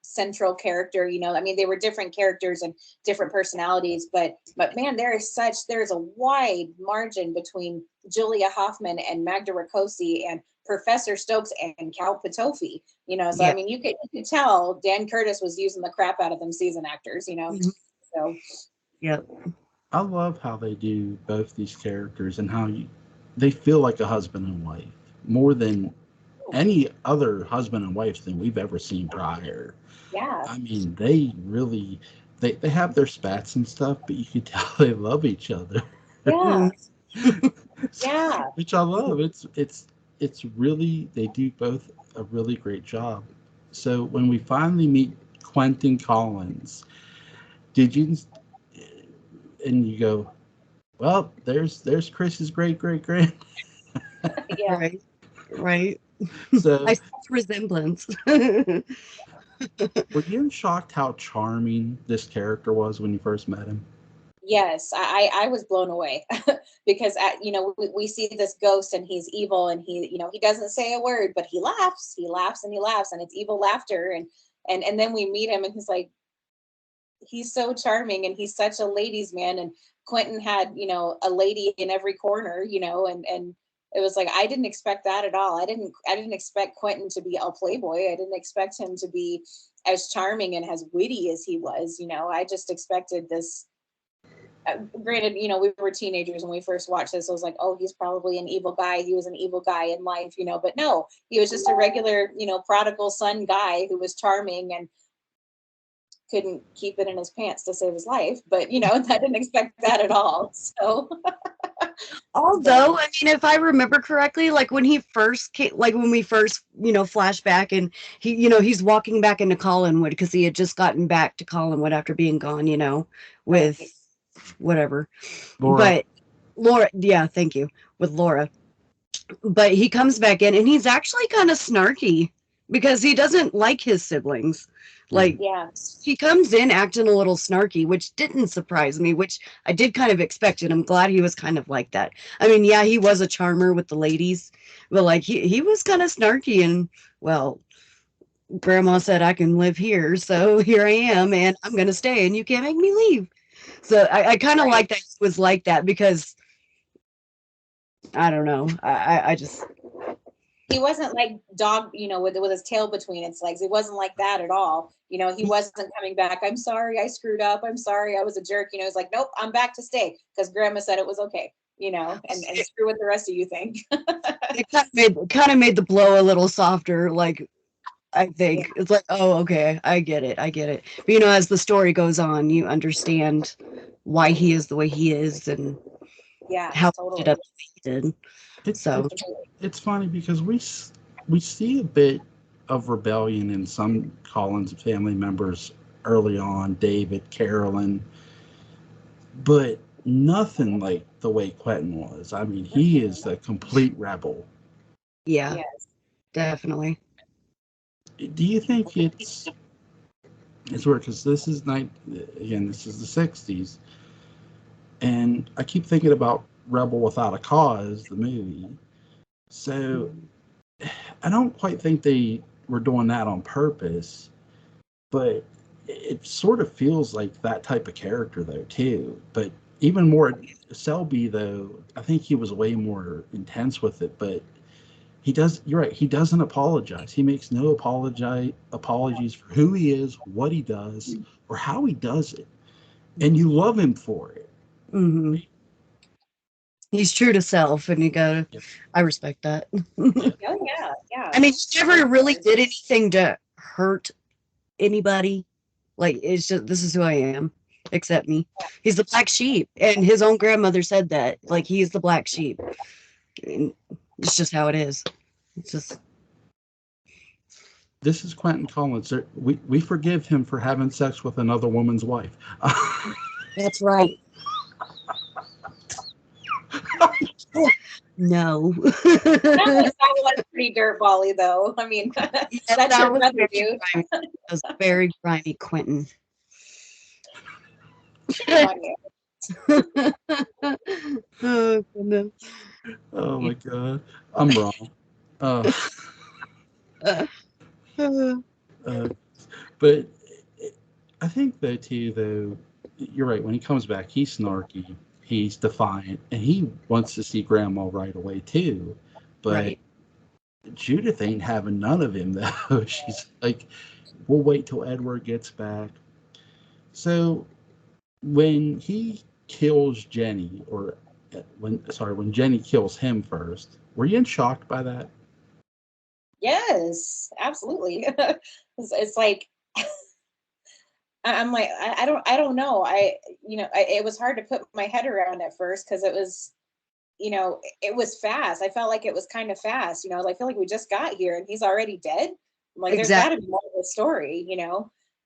central character. I mean, they were different characters and different personalities, but man, there's a wide margin between Julia Hoffman and Magda Rakosi and Professor Stokes and Cal Patofi. So I mean, you could tell Dan Curtis was using the crap out of them season actors. Mm-hmm. So yeah, I love how they do both these characters and how they feel like a husband and wife more than any other husband and wife than we've ever seen prior. Yeah. I mean, they really they have their spats and stuff, but you can tell they love each other. Yeah. Yeah. Which I love. It's really, they do both a really great job. So when we finally meet Quentin Collins, did you and you go, well, there's Chris's great grand. Yeah. Right. So I saw the resemblance. were you shocked how charming this character was when you first met him? Yes, I was blown away because we see this ghost and he's evil and he doesn't say a word, but he laughs and he laughs, and it's evil laughter, and then we meet him and he's so charming and he's such a ladies' man. And Quentin had a lady in every corner, and it was like, I didn't expect that at all. I didn't expect Quentin to be a playboy. I didn't expect him to be as charming and as witty as he was. I just expected this. Granted, we were teenagers when we first watched this. I was like, oh, he's probably an evil guy. He was an evil guy in life, but no, he was just a regular, prodigal son guy who was charming and couldn't keep it in his pants to save his life. But, I didn't expect that at all. So. Although, I mean, if I remember correctly, like when he first came, like when we first, flash back and he's walking back into Collinwood because he had just gotten back to Collinwood after being gone, with whatever. Laura. But Laura, yeah, thank you, with Laura. But he comes back in and he's actually kind of snarky because he doesn't like his siblings. Like, he comes in acting a little snarky, which didn't surprise me, which I did kind of expect, and I'm glad he was kind of like that. I mean, yeah, he was a charmer with the ladies, but like he was kind of snarky, and well, Grandma said I can live here, so here I am, and I'm gonna stay, and you can't make me leave. So I kind of like that he was like that because I don't know, I just. He wasn't like dog, with his tail between its legs. It wasn't like that at all. He wasn't coming back. I'm sorry, I screwed up. I'm sorry, I was a jerk. It's like, nope, I'm back to stay because Grandma said it was okay. And screw what the rest of you think. It kind of made the blow a little softer. Like, I think it's like, oh, okay, I get it. But as the story goes on, you understand why he is the way he is and how totally. he ended up the way he did. It's funny because we see a bit of rebellion in some Collins family members early on, David, Carolyn, but nothing like the way Quentin was. I mean, he is a complete rebel. Yeah, definitely. Do you think it's weird because this is the 60s, and I keep thinking about Rebel Without a Cause, the movie. So I don't quite think they were doing that on purpose, but it sort of feels like that type of character though too. But even more, Selby though, I think he was way more intense with it. But he does. You're right. He doesn't apologize. He makes no apologies for who he is, what he does, or how he does it, and you love him for it. Mm-hmm. He's true to self, and I respect that. Oh yeah. I mean, he never really did anything to hurt anybody. Like, it's just, this is who I am. Accept me. He's the black sheep, and his own grandmother said that. Like, he is the black sheep. And it's just how it is. It's just. This is Quentin Collins. We forgive him for having sex with another woman's wife. That's right. No. That was pretty dirtbally, though. I mean, that's your brother, dude. That was very grimy, Quentin. Oh goodness. Oh my god, I'm wrong. But I think though too, though, you're right. When he comes back, he's snarky, he's defiant, and he wants to see Grandma right away too. But right. Judith ain't having none of him though. She's like, we'll wait till Edward gets back. So when he kills Jenny, or when Jenny kills him first, were you shocked by that? Yes, absolutely. It's like I'm like I don't know. It was hard to put my head around at first because it was, it was fast. I felt like it was kind of fast. I feel like we just got here and he's already dead. I'm like, there's got to be more to the story,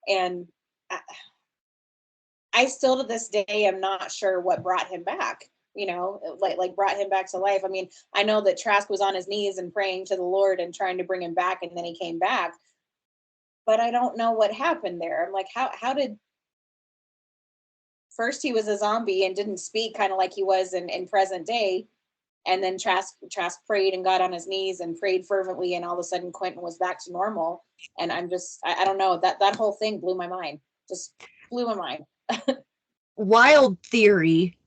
and I still to this day am not sure what brought him back. Like brought him back to life. I mean, I know that Trask was on his knees and praying to the Lord and trying to bring him back, and then he came back. But I don't know what happened there. I'm like, how did first he was a zombie and didn't speak, kind of like he was in present day, and then Trask prayed and got on his knees and prayed fervently, and all of a sudden Quentin was back to normal. And I'm just, I don't know, that whole thing blew my mind. Just blew my mind. Wild theory.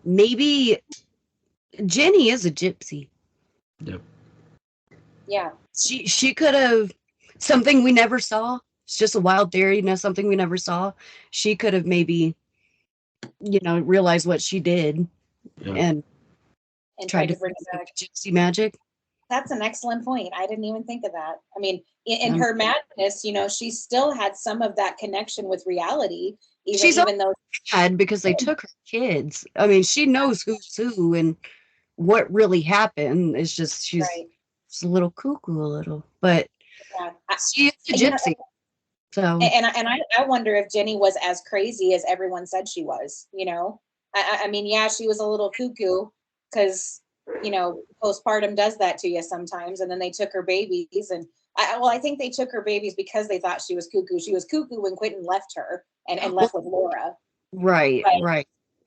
Maybe Jenny is a gypsy. Yep. Yeah. She could have, something we never saw. It's just a wild theory, something we never saw. She could have maybe, realized what she did, and tried to bring back gypsy magic. That's an excellent point. I didn't even think of that. I mean, in her madness, she still had some of that connection with reality, even though had, because they took her kids. I mean, she knows who's who and what really happened. It's just she's a little cuckoo, but she's a gypsy. So and I wonder if Jenny was as crazy as everyone said she was. I mean, yeah, she was a little cuckoo because postpartum does that to you sometimes. And then they took her babies, and I think they took her babies because they thought she was cuckoo. She was cuckoo when Quentin left her and left with Laura. Right.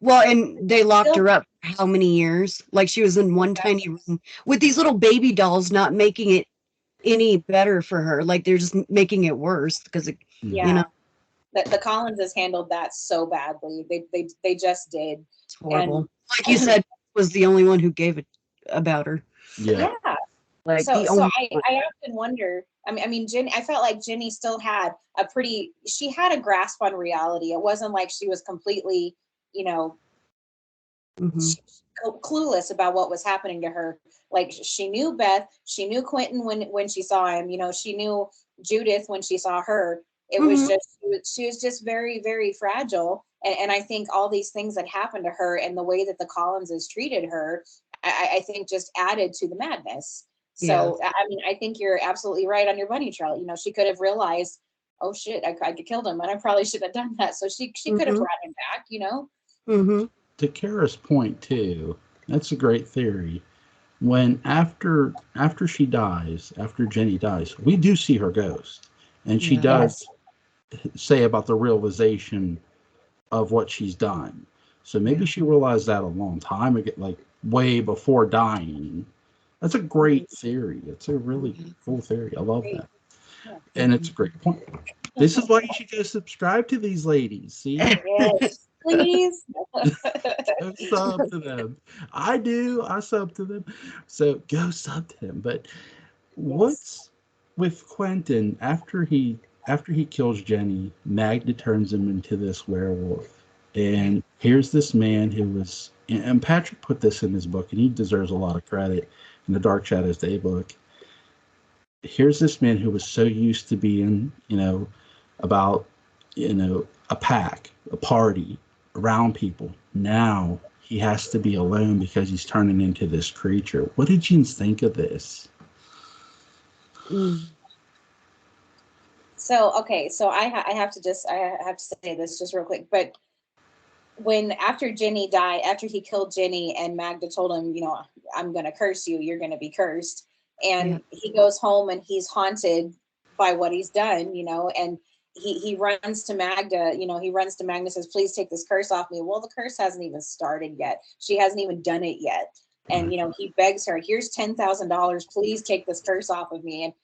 Well, and they locked her up how many years? Like, she was in one tiny room with these little baby dolls, not making it any better for her. Like, they're just making it worse because the Collinses handled that so badly. They just did. It's horrible. And, like you said, was the only one who gave it about her. Yeah. Like, so I often wonder. I mean, Jenny. I felt like Jenny still had she had a grasp on reality. It wasn't like she was completely, clueless about what was happening to her. Like, she knew Beth, she knew Quentin when she saw him. She knew Judith when she saw her. It was just she was just very, very fragile. And I think all these things that happened to her and the way that the Collinses treated her, I think just added to the madness. So, I mean, I think you're absolutely right on your bunny trail. She could have realized, oh shit, I could kill him, and I probably should have done that. So she could have brought him back, To Cara's point too, that's a great theory. When after she dies, after Jenny dies, we do see her ghost, and she does say about the realization of what she's done. So maybe she realized that a long time ago, like way before dying. That's a great theory. It's a really cool theory. I love that. And it's a great point. This is why you should go subscribe to these ladies. See? Yes, please. Go sub to them. I do. I sub to them. So go sub to them. But what's with Quentin after he kills Jenny, Magda turns him into this werewolf. And here's this man who was, and Patrick put this in his book, and he deserves a lot of credit in the Dark Shadows Day book. Here's this man who was so used to being, about, a pack, a party, around people. Now he has to be alone because he's turning into this creature. What did you think of this? So, okay, so I have to say this just real quick, but after Jenny died, after he killed Jenny and Magda told him, I'm going to curse you, you're going to be cursed. And he goes home and he's haunted by what he's done, and he runs to Magda, and says, please take this curse off me. Well, the curse hasn't even started yet. She hasn't even done it yet. And, he begs her, here's $10,000, please take this curse off of me.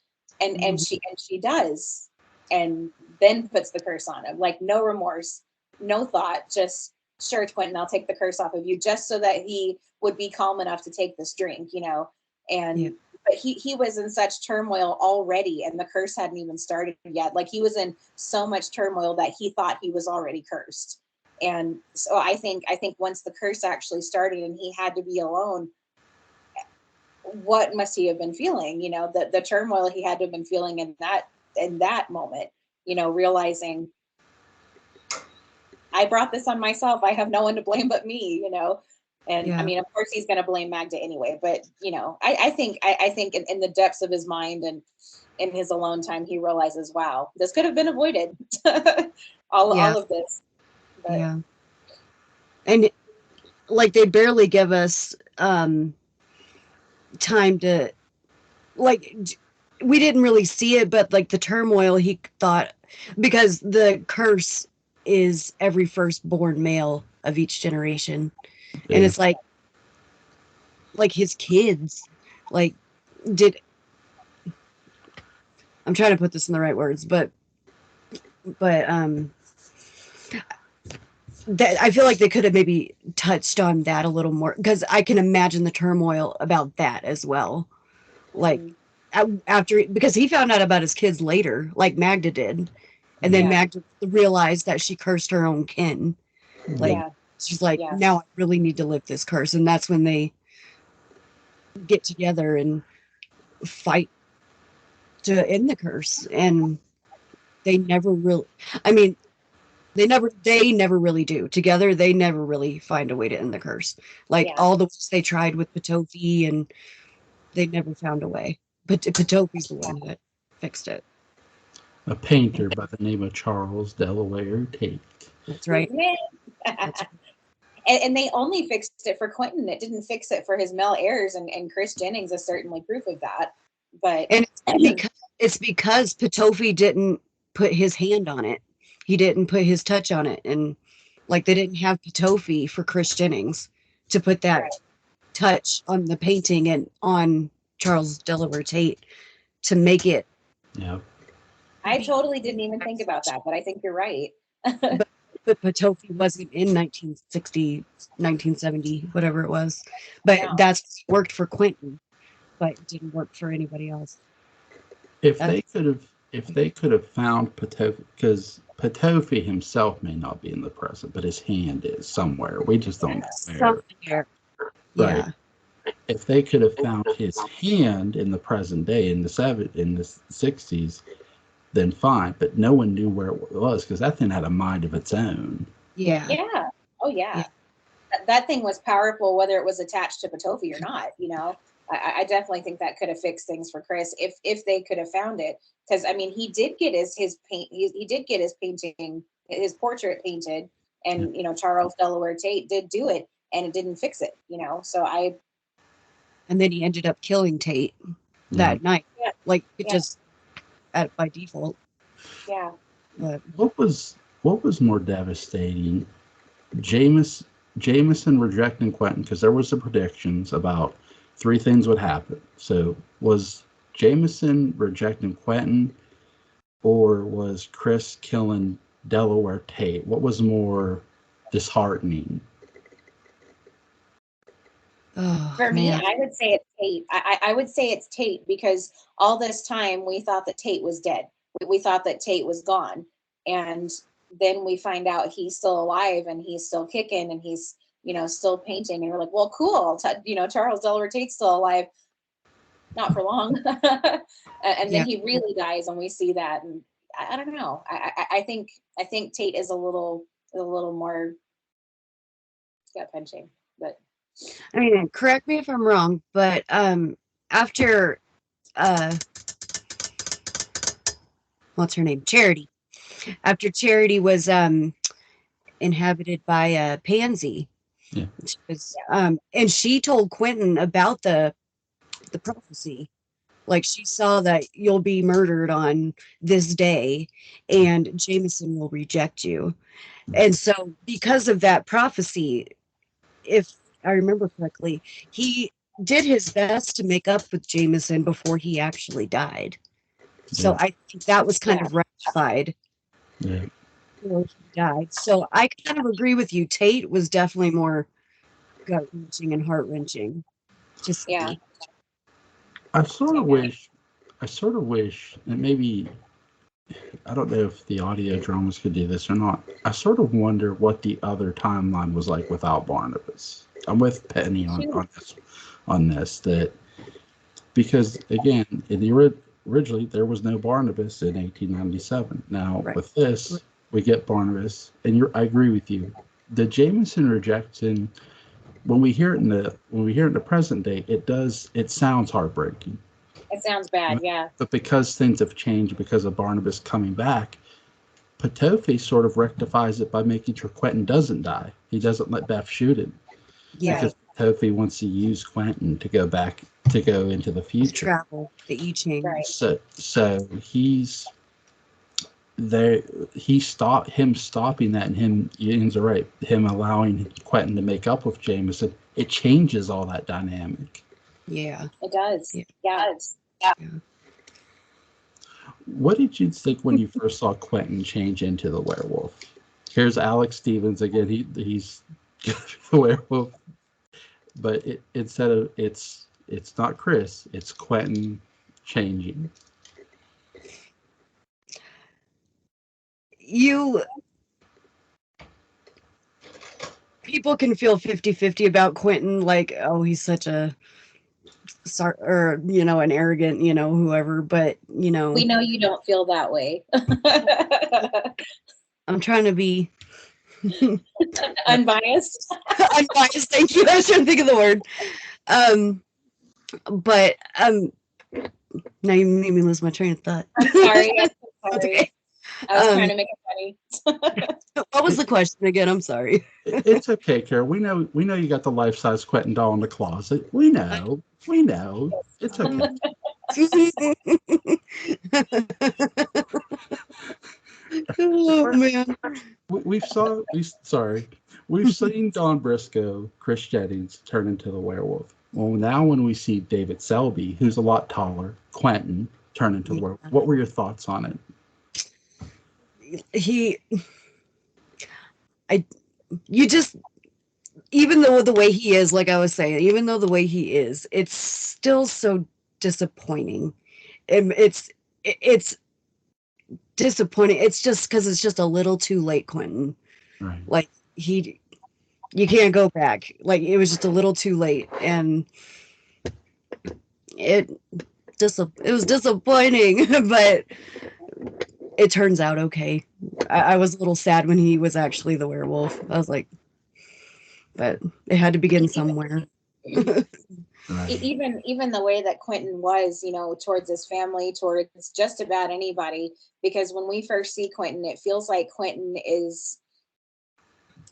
And she does, and then puts the curse on him, like no remorse, no thought, just, sure, Quentin, I'll take the curse off of you, just so that he would be calm enough to take this drink, but he was in such turmoil already, and the curse hadn't even started yet. Like, he was in so much turmoil that he thought he was already cursed. And so I think once the curse actually started and he had to be alone, what must he have been feeling? The turmoil he had to have been feeling in that moment, realizing, I brought this on myself. I have no one to blame but me, And I mean, of course, he's going to blame Magda anyway. But I think in the depths of his mind and in his alone time, he realizes, wow, this could have been avoided. all of this. But. Yeah, and like they barely give us time to, like, we didn't really see it, but like the turmoil he thought, because the curse is every firstborn male of each generation. And it's like his kids, like, I'm trying to put this in the right words, but that I feel like they could have maybe touched on that a little more, because I can imagine the turmoil about that as well. Like, after, because he found out about his kids later, like Magda did, and then Magda realized that she cursed her own kin. Like, she's like, now I really need to lift this curse. And that's when they get together and fight to end the curse. And they never really, they never really do. Together, they never really find a way to end the curse. Like, all the ones they tried with Pitofi, and they never found a way. But Pitofi's the one that fixed it. A painter by the name of Charles Delaware Tate. That's right. And they only fixed it for Quentin. It didn't fix it for his male heirs, and Chris Jennings is certainly proof of that. But it's because Pitofi didn't put his hand on it. He didn't put his touch on it, and like they didn't have Pitofi for Chris Jennings to put that touch on the painting and on Charles Delaware Tate to make it. Yeah. I totally didn't even think about that, but I think you're right. But Pitofi wasn't in 1960, 1970, whatever it was. But that's worked for Quentin, but it didn't work for anybody else. If they could have found Pitofi, because Pitofi himself may not be in the present, but his hand is somewhere. We just don't know where. Right. Yeah. If they could have found his hand in the present day, in the 60s, then fine. But no one knew where it was, because that thing had a mind of its own. Yeah. Yeah. Oh, yeah. That thing was powerful, whether it was attached to Pitofi or not. I definitely think that could have fixed things for Chris if they could have found it. Because I mean, he did get his painting, his portrait painted, and Charles Delaware Tate did do it, and it didn't fix it. So and then he ended up killing Tate that night, just by default. Yeah. But what was more devastating? Jameson rejecting Quentin, because there was the predictions about 3 things would happen. So was Jameson rejecting Quentin or was Chris killing Delaware Tate? What was more disheartening? Oh, For me, man. I would say it's Tate. I would say it's Tate because all this time we thought that Tate was dead. We thought that Tate was gone. And then we find out he's still alive and he's still kicking and he's, still painting. And we're like, well, cool. Charles Delaware Tate's still alive. Not for long. And Yeah. then he really dies and we see that. And I don't know. I think Tate is a little more gut punching, but I mean, correct me if I'm wrong, but after what's her name? Charity. After Charity was inhabited by a pansy. Yeah. She was, and she told Quentin about the prophecy. Like, she saw that you'll be murdered on this day and Jameson will reject you. And so because of that prophecy, if I remember correctly, he did his best to make up with Jameson before he actually died. So Yeah. I think that was kind of rectified Yeah. before he died. So I kind of agree with you. Tate was definitely more gut-wrenching and heart-wrenching to see. yeah. I sort of wish, and maybe, I don't know if the audio dramas could do this or not. I sort of wonder what the other timeline was like without Barnabas. I'm with Penny on this, that because again, in the originally there was no Barnabas in 1897. Now with this, we get Barnabas, and I agree with you. The Jameson rejection, when we hear it in the present day, it sounds heartbreaking. It sounds bad, yeah. But because things have changed because of Barnabas coming back, Patofi sort of rectifies it by making sure Quentin doesn't die. He doesn't let Beth shoot him. Yeah. Because Patofi wants to use Quentin to go into the future. Travel, the I-Ching. Right. So he's there. Him stopping that, and Ian's right. Him allowing Quentin to make up with Jameson. It changes all that dynamic. Yeah. It does. Yeah. Yeah. What did you think when you first saw Quentin change into the werewolf? Here's Alex Stevens again. He's the werewolf, but instead of it's not Chris, it's Quentin changing. People can feel 50-50 about Quentin, like, oh, he's such a an arrogant, whoever, but we know you don't feel that way. I'm trying to be unbiased. Unbiased, thank you. I was trying to think of the word. But now you made me lose my train of thought. I'm sorry. Okay. I was trying to make it funny. What was the question again? I'm sorry. It's okay, Cara. We know you got the life-size Quentin doll in the closet. We know. It's okay. Oh man. We've seen Don Briscoe, Chris Jennings turn into the werewolf. Well, now when we see David Selby, who's a lot taller, Quentin turn into the werewolf, what were your thoughts on it? Even though the way he is, like I was saying, even though the way he is, it's still so disappointing. It's disappointing. It's just because it's just a little too late, Quentin. Right. Like you can't go back. Like, it was just a little too late, and it was disappointing, but it turns out okay. I was a little sad when he was actually the werewolf. I was like, but it had to begin somewhere. Right. Even the way that Quentin was, towards his family, towards just about anybody, because when we first see Quentin, it feels like Quentin is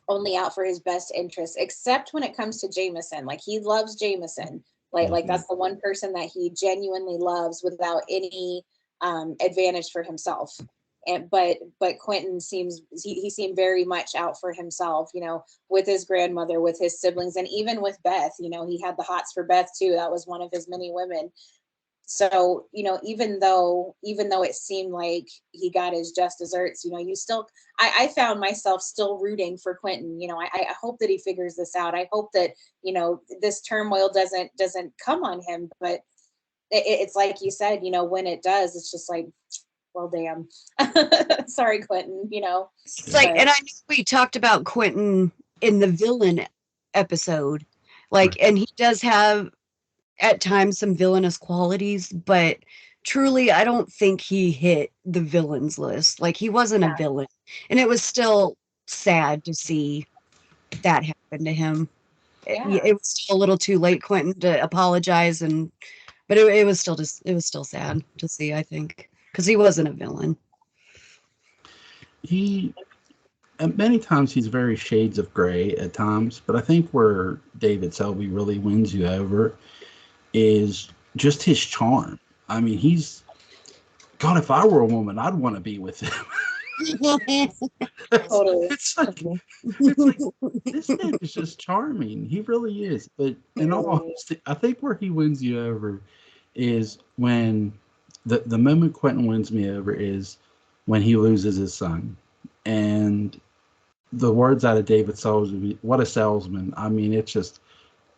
only out for his best interest, except when it comes to Jameson. Like, he loves Jameson. Like that's the one person that he genuinely loves without any advantage for himself. But Quentin seemed very much out for himself, with his grandmother, with his siblings, and even with Beth. He had the hots for Beth too. That was one of his many women. So, even though it seemed like he got his just desserts, you still, I found myself still rooting for Quentin. I hope that he figures this out. I hope that, this turmoil doesn't come on him, but it's like you said, when it does, it's just like, well, damn. Sorry, Quentin, It's like, but and I know we talked about Quentin in the villain episode, like, and he does have at times some villainous qualities, but truly, I don't think he hit the villains list. Like, he wasn't a villain, and it was still sad to see that happen to him. yeah. It was still a little too late, Quentin, to apologize, but it was still sad to see, I think, because he wasn't a villain. He, and many times he's very shades of gray at times, but I think where David Selby really wins you over is just his charm. I mean, God, if I were a woman, I'd want to be with him. Totally. It's like this dude is just charming. He really is. But in all honesty, I think where he wins you over is when the moment Quentin wins me over is when he loses his son. And the words out of David Selby, what a salesman. I mean, it's just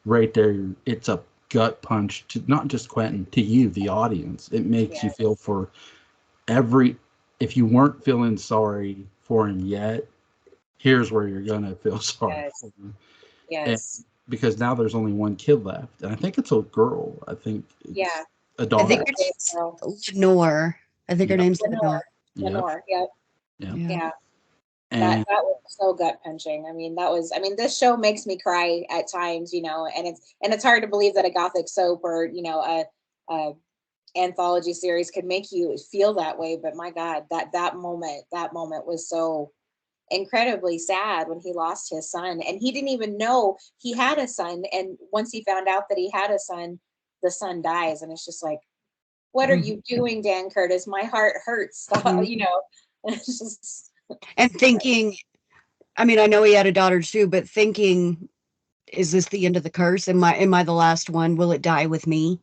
right there. It's a gut punch to not just Quentin, to you, the audience. It makes you feel for if you weren't feeling sorry for him yet, here's where you're gonna feel sorry for him. Yes. And because now there's only one kid left, and I think it's a girl. I think it's a daughter. I think her name's Lenore. I think her name's Lenore. Lenore. Yep. Yeah. That was so gut punching. This show makes me cry at times, and it's hard to believe that a gothic soap or a anthology series could make you feel that way. But my God, that moment was so incredibly sad when he lost his son, and he didn't even know he had a son. And once he found out that he had a son, the son dies, and it's just like, what are you doing, Dan Curtis? My heart hurts. It's just. And thinking, I mean, I know he had a daughter too, but thinking, is this the end of the curse? Am I the last one? Will it die with me?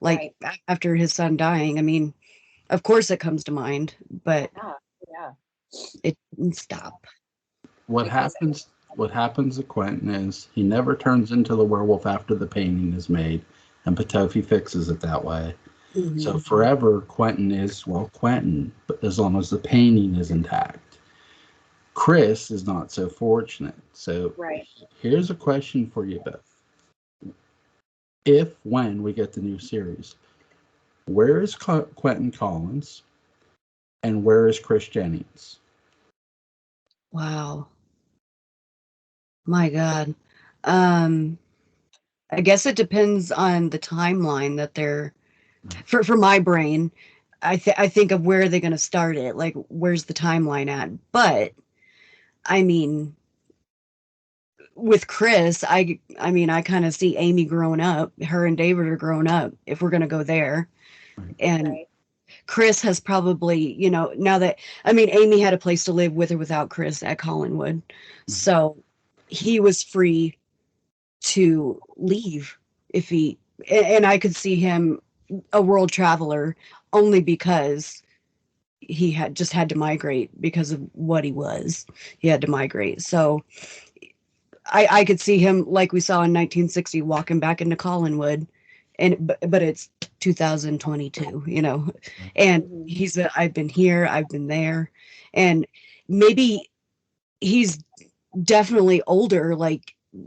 Like after his son dying, I mean, of course it comes to mind, but it didn't stop. What happens to Quentin is he never turns into the werewolf after the painting is made, and Patofi fixes it that way. Mm-hmm. So forever, Quentin is, Quentin, but as long as the painting is intact. Chris is not so fortunate. So here's a question for you both. When we get the new series, where is Quentin Collins and where is Chris Jennings? Wow. My God. I guess it depends on the timeline that they're, for my brain, I think of where they're going to start it. Like, where's the timeline at? But, I mean, with Chris, I kind of see Amy growing up. Her and David are growing up, if we're going to go there. And Chris has probably, now that, Amy had a place to live with or without Chris at Collinwood. So he was free to leave and I could see him a world traveler only because he had to migrate because of what he was. He had to migrate. So I could see him, like we saw in 1960, walking back into Collinwood, but it's 2022, and he's I've been here, I've been there, and maybe he's definitely older,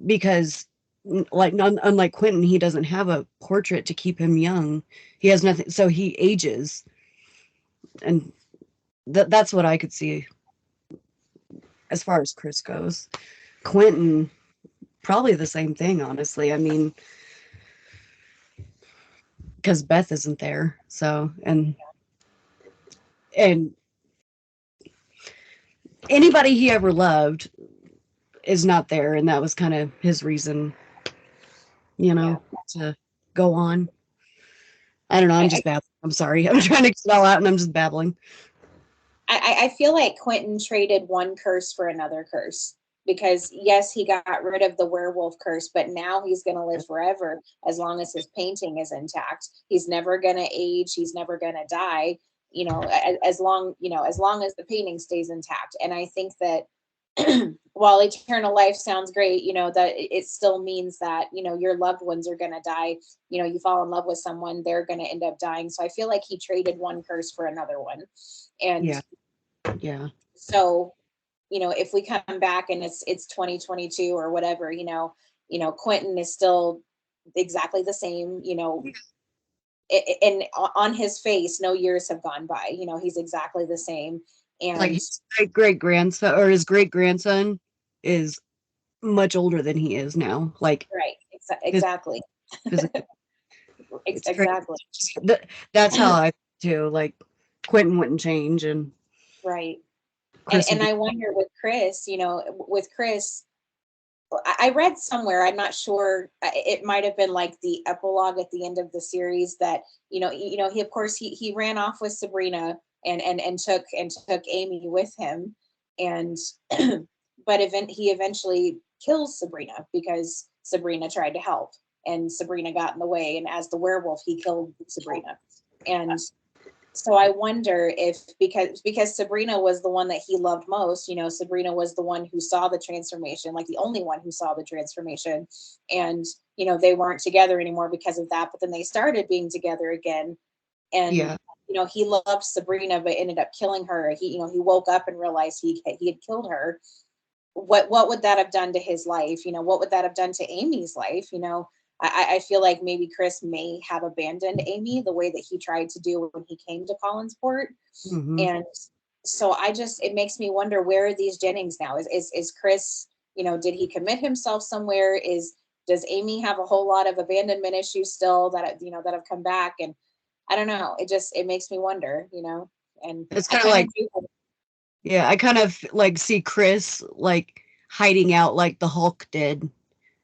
because unlike Quentin, he doesn't have a portrait to keep him young. He has nothing, so he ages, and that's what I could see as far as Chris goes. Quentin, probably the same thing, honestly. Because Beth isn't there, so and anybody he ever loved is not there, and that was kind of his reason, to go on. I don't know. I'm just babbling. I'm sorry. I'm trying to get it all out, and I'm just babbling. I feel like Quentin traded one curse for another curse. because yes, he got rid of the werewolf curse, but now he's going to live forever as long as his painting is intact. He's never going to age. He's never going to die, as long as the painting stays intact. And I think that while eternal life sounds great, that it still means that, your loved ones are going to die. You fall in love with someone, they're going to end up dying. So I feel like he traded one curse for another one. And yeah. So, if we come back and it's 2022 or whatever, Quentin is still exactly the same, and on his face, no years have gone by, he's exactly the same. And like his great grandson, or his great grandson, is much older than he is now. Like, right, exactly. Exactly. That's how I do. Like, Quentin wouldn't change, and right. And I wonder with Chris, with Chris, I read somewhere, I'm not sure, it might have been like the epilogue at the end of the series that, he of course he ran off with Sabrina and took Amy with him. And but he eventually kills Sabrina because Sabrina tried to help and Sabrina got in the way. And as the werewolf, he killed Sabrina. And so I wonder if because Sabrina was the one that he loved most, Sabrina was the one who saw the transformation, like the only one who saw the transformation. And, they weren't together anymore because of that. But then they started being together again. And, he loved Sabrina, but ended up killing her. He woke up and realized he had killed her. What would that have done to his life? What would that have done to Amy's life? I feel like maybe Chris may have abandoned Amy the way that he tried to do when he came to Collinsport. Mm-hmm. And so it makes me wonder, where are these Jennings now? Is Chris, did he commit himself somewhere? Does Amy have a whole lot of abandonment issues still that have come back? And I don't know. It makes me wonder, and it's kind of like, I kind of like see Chris like hiding out like the Hulk did.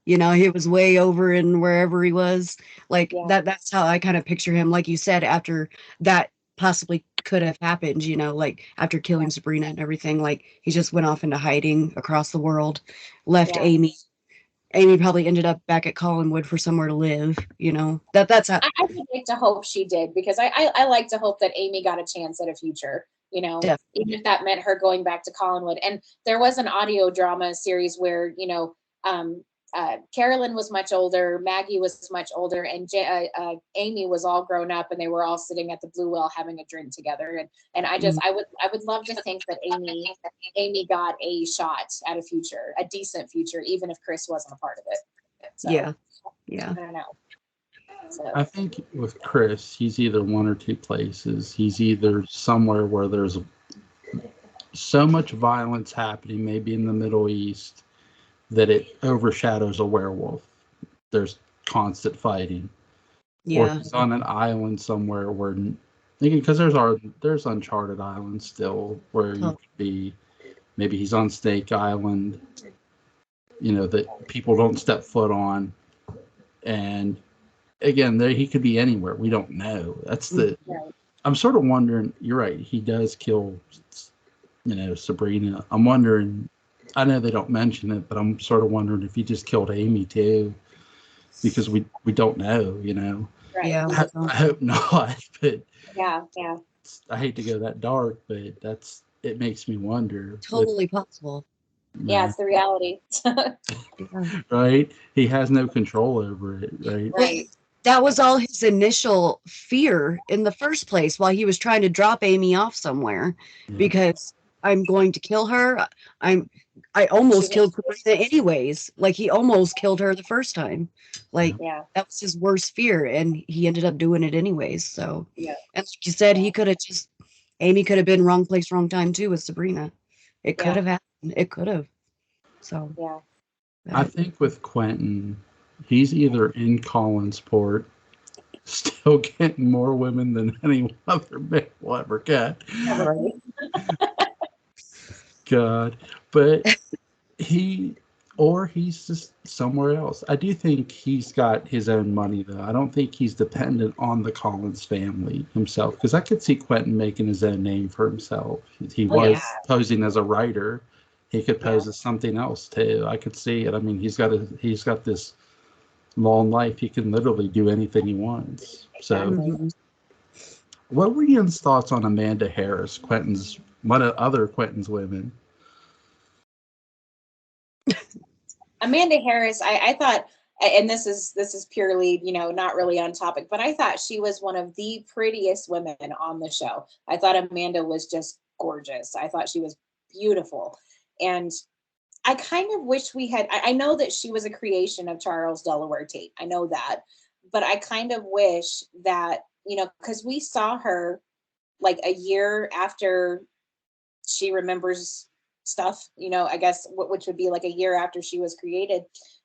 He was way over in wherever he was. Like that's how I kind of picture him. Like you said, after that possibly could have happened, like after killing Sabrina and everything, like he just went off into hiding across the world, left Amy. Amy probably ended up back at Collinwood for somewhere to live, that's how I would like to hope she did, because I like to hope that Amy got a chance at a future, Definitely. even if that meant her going back to Collinwood. And there was an audio drama series where, Carolyn was much older, Maggie was much older, and Amy was all grown up, and they were all sitting at the Blue Well having a drink together. And I would love to think that Amy got a shot at a future, a decent future, even if Chris wasn't a part of it. So, yeah. I don't know. So. I think with Chris, he's either one or two places. He's either somewhere where there's so much violence happening, maybe in the Middle East, that it overshadows a werewolf. There's constant fighting. Or he's on an island somewhere where, because there's Uncharted Islands still where you could be. Maybe he's on Snake Island, that people don't step foot on. And again, he could be anywhere. We don't know. That's I'm sort of wondering, you're right, he does kill, Sabrina. I'm wondering, I know they don't mention it, but I'm sort of wondering if he just killed Amy too, because we don't know, Right. Yeah. I hope not, but yeah. I hate to go that dark, but it makes me wonder. Totally possible. Yeah, it's the reality. Right? He has no control over it, right? Right. That was all his initial fear in the first place while he was trying to drop Amy off somewhere, because I'm going to kill her. I almost killed Sabrina anyways. Like, he almost killed her the first time. Like, that was his worst fear, and he ended up doing it anyways. So, and like you said, Amy could have been wrong place, wrong time too with Sabrina. It could have happened. It could have. So, I think with Quentin, he's either in Collinsport, still getting more women than any other man will ever get. Right. God, but he's just somewhere else. I do think he's got his own money, though. I don't think he's dependent on the Collins family himself, because I could see Quentin making his own name for himself. He was posing as a writer. he could pose as something else too. I could see it. I mean, he's got this long life. He can literally do anything he wants. So, what were Ian's thoughts on Amanda Harris, one of other Quentin's women? Amanda Harris, I thought, and this is purely, not really on topic, but I thought she was one of the prettiest women on the show. I thought Amanda was just gorgeous. I thought she was beautiful. And I kind of wish we had, I know that she was a creation of Charles Delaware Tate. I know that, but I kind of wish that, because we saw her like a year after she remembers stuff, I guess, which would be like a year after she was created.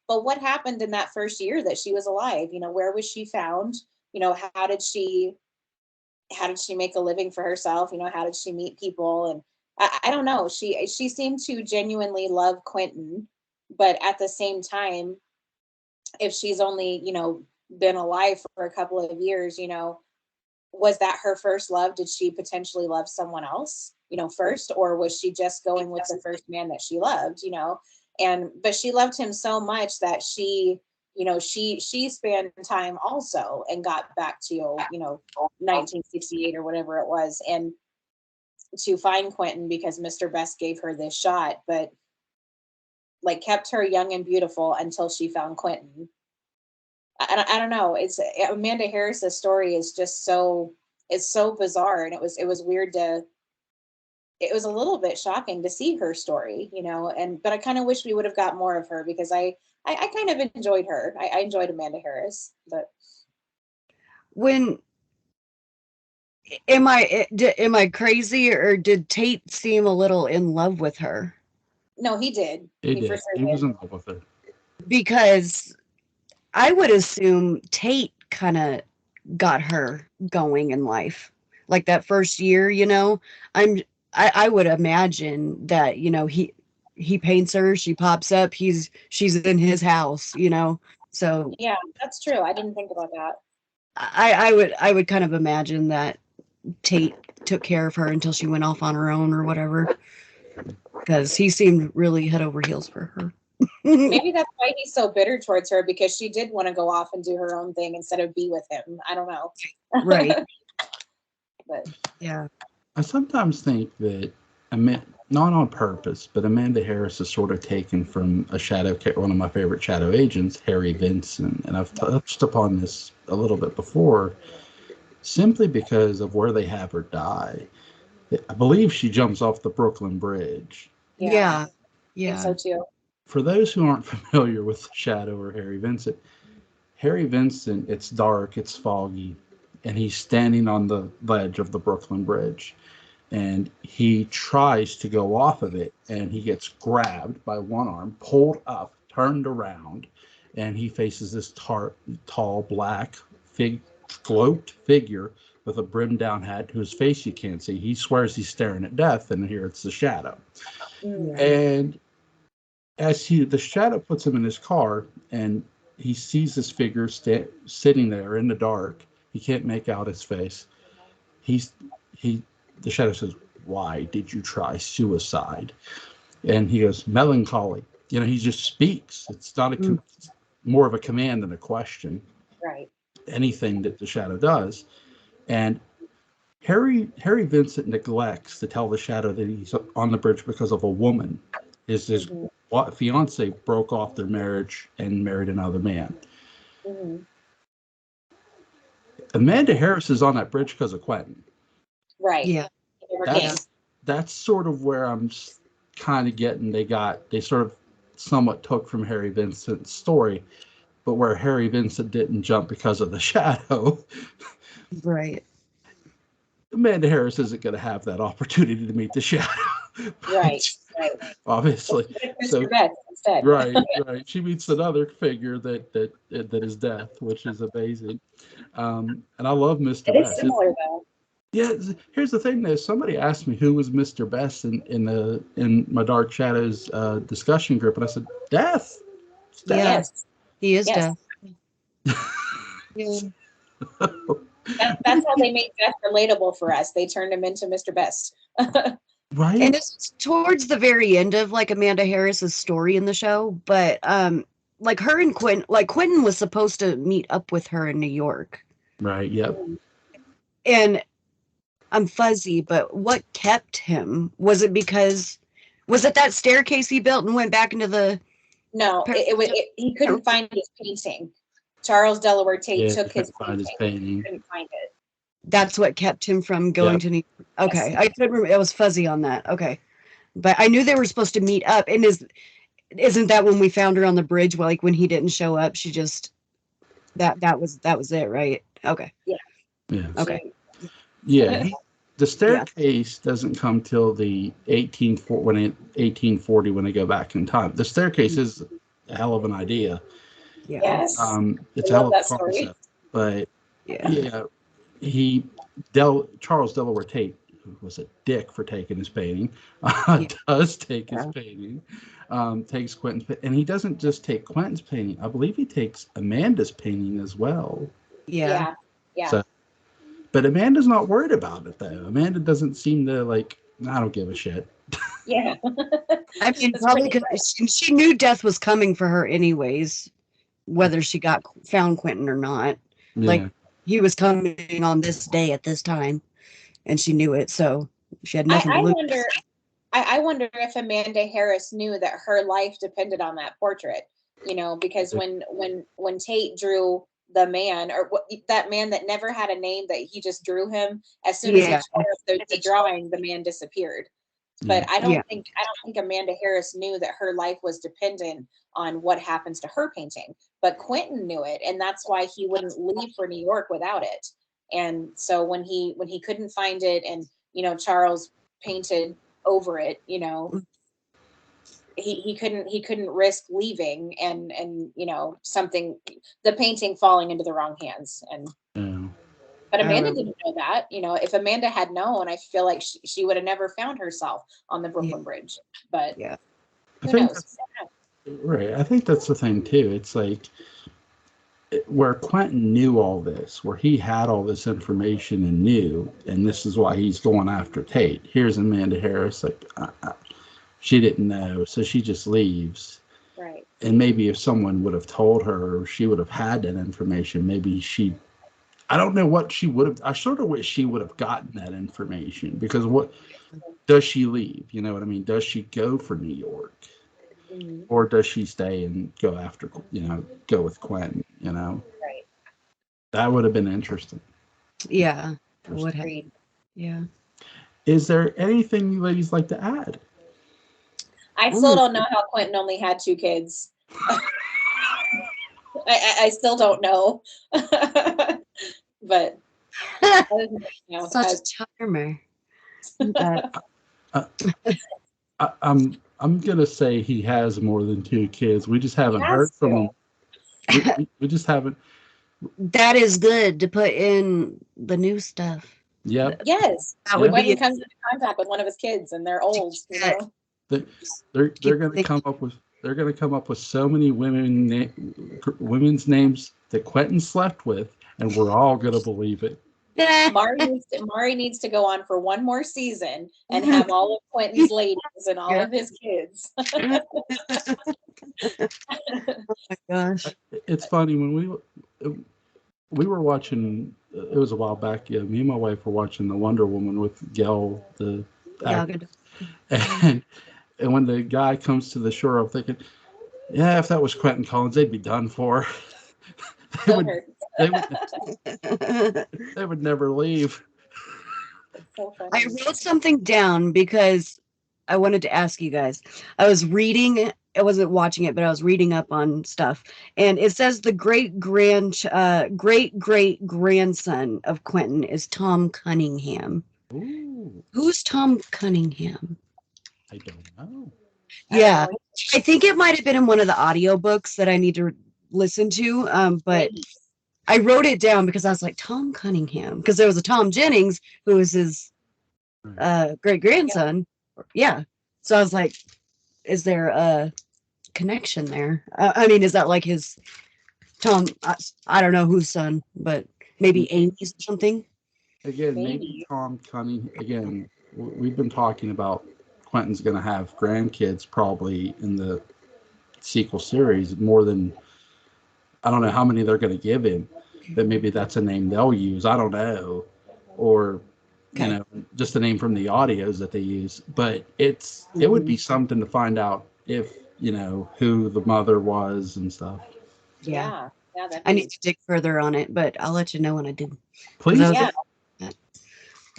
But what happened in that first year that she was alive? Where was she found? How did she make a living for herself? How did she meet people? And I don't know. She seemed to genuinely love Quentin, but at the same time, if she's only, been alive for a couple of years, was that her first love? Did she potentially love someone else, first, or was she just going with the first man that she loved, but she loved him so much that she spanned time also and got back to, 1968 or whatever it was, and to find Quentin because Mr. Best gave her this shot, but like kept her young and beautiful until she found Quentin. I don't know. It's Amanda Harris's story is just it's so bizarre, and it was weird it was a little bit shocking to see her story, but I kind of wish we would have got more of her because I kind of enjoyed her. I enjoyed Amanda Harris, but am I crazy, or did Tate seem a little in love with her? No, he did. He did. He was in love with her. Because I would assume Tate kind of got her going in life, like that first year. I would imagine that he paints her, she pops up, she's in his house. So yeah, that's true. I didn't think about that. I would kind of imagine that Tate took care of her until she went off on her own or whatever, because he seemed really head over heels for her. Maybe that's why he's so bitter towards her, because she did want to go off and do her own thing instead of be with him. I don't know. Right. But yeah, I sometimes think that not on purpose, but Amanda Harris is sort of taken from one of my favorite shadow agents, Harry Vincent, and I've touched upon this a little bit before, simply because of where they have her die. I believe she jumps off the Brooklyn Bridge. Yeah. I think so too. For those who aren't familiar with Shadow or Harry Vincent, it's dark, it's foggy, and he's standing on the ledge of the Brooklyn Bridge. And he tries to go off of it, and he gets grabbed by one arm, pulled up, turned around, and he faces this tall, black, cloaked figure with a brimmed down hat whose face you can't see. He swears he's staring at death, and here it's the Shadow. Mm. And as the Shadow puts him in his car, and he sees this figure sitting there in the dark, he can't make out his face. The Shadow says, "Why did you try suicide?" And he goes, "Melancholy." He just speaks. It's not more of a command than a question. Right. Anything that the Shadow does. And Harry Vincent neglects to tell the Shadow that he's on the bridge because of a woman. His fiance broke off their marriage and married another man. Mm-hmm. Amanda Harris is on that bridge because of Quentin. Right. Yeah. That's sort of where I'm kind of getting. They sort of somewhat took from Harry Vincent's story, but where Harry Vincent didn't jump because of the Shadow. Right. Amanda Harris isn't going to have that opportunity to meet the Shadow. Right. Obviously. So, instead. Right. She meets another figure that is death, which is amazing. And I love Mr. It Best. is similar though. Yeah, here's the thing though. Somebody asked me who was Mr. Best in my Dark Shadows discussion group, and I said, Death. It's Death. Yes. He is Death. Yeah. That's how they make Death relatable for us. They turned him into Mr. Best. Right? And it's towards the very end of like Amanda Harris's story in the show, but like her and Quentin, like Quentin was supposed to meet up with her in New York. Right. Yep. And I'm fuzzy, but what kept him? Was it that staircase he built and went back into the No, he couldn't find his painting. Charles Delaware Tate took his painting. Couldn't find it. That's what kept him from going to New York. Okay. Yes. I couldn't remember. It was fuzzy on that. Okay. But I knew they were supposed to meet up. And isn't that when we found her on the bridge? Like when he didn't show up, she just that was it, right? Okay. Yeah. Yeah. Okay. Yeah. The staircase doesn't come till the 1840 when they go back in time. The staircase is a hell of an idea. Yes. It's a hell of a concept. But Charles Delaware Tate, who was a dick for taking his painting, does take his painting, takes Quentin's, and he doesn't just take Quentin's painting. I believe he takes Amanda's painting as well. Yeah. So, but Amanda's not worried about it though. Amanda doesn't seem to like. I don't give a shit. Yeah. I mean, probably because she knew death was coming for her anyways, whether she found Quentin or not. Yeah. Like he was coming on this day at this time, and she knew it, so she had nothing to lose. I wonder if Amanda Harris knew that her life depended on that portrait. Because when Tate drew the man, or that man that never had a name, that he just drew him, as soon as he tore up the drawing, the man disappeared. But I don't think Amanda Harris knew that her life was dependent on what happens to her painting. But Quentin knew it, and that's why he wouldn't leave for New York without it. And so when he couldn't find it, and Charles painted over it, he couldn't risk leaving and the painting falling into the wrong hands. And but Amanda didn't know that. If Amanda had known, I feel like she would have never found herself on the Brooklyn Bridge. But who knows? Right. I think that's the thing too. It's like where Quentin knew all this, where he had all this information and knew, and this is why he's going after Tate. Here's Amanda Harris, like she didn't know, so she just leaves. Right. And maybe if someone would have told her, she would have had that information. Maybe I don't know what she would have. I sort of wish she would have gotten that information, because what does she leave? You know what I mean? Does she go for New York? Mm-hmm. Or does she stay and go after, go with Quentin, Right. That would have been interesting. Yeah. Would have. Yeah. Is there anything you ladies like to add? I still don't know how Quentin only had 2 kids. I still don't know. But such a charmer. I'm gonna say he has more than 2 kids. We just haven't heard from him. We just haven't. That is good to put in the new stuff. Yep. Yes. When he comes into contact with one of his kids and they're old, they're gonna come up with so many women's names that Quentin slept with, and we're all gonna believe it. Mari needs to go on for one more season and have all of Quentin's ladies and all of his kids. Oh my gosh. It's funny, when we were watching, it was a while back, me and my wife were watching the Wonder Woman with Gail, the actor. And when the guy comes to the shore, I'm thinking, if that was Quentin Collins, they'd be done for. They would never leave. So I wrote something down because I wanted to ask you guys. I was reading, I wasn't watching it, but I was reading up on stuff, and it says the great great grandson of Quentin is Tom Cunningham. Ooh. Who's Tom Cunningham? I don't know. Yeah, I think it might have been in one of the audiobooks that I need to listen to, but I wrote it down because I was like, Tom Cunningham, because there was a Tom Jennings who was his great grandson. Yeah. So I was like, is there a connection there? I mean, is that like his Tom? I don't know whose son, but maybe Amy's or something. Again, maybe Tom Cunningham. Again, we've been talking about Quentin's going to have grandkids probably in the sequel series more than, I don't know how many they're going to give him, but maybe that's a name they'll use. I don't know. Or, you know, just a name from the audios that they use. But it would be something to find out if, you know, who the mother was and stuff. Yeah. I need to dig further on it, but I'll let you know when I do. Please.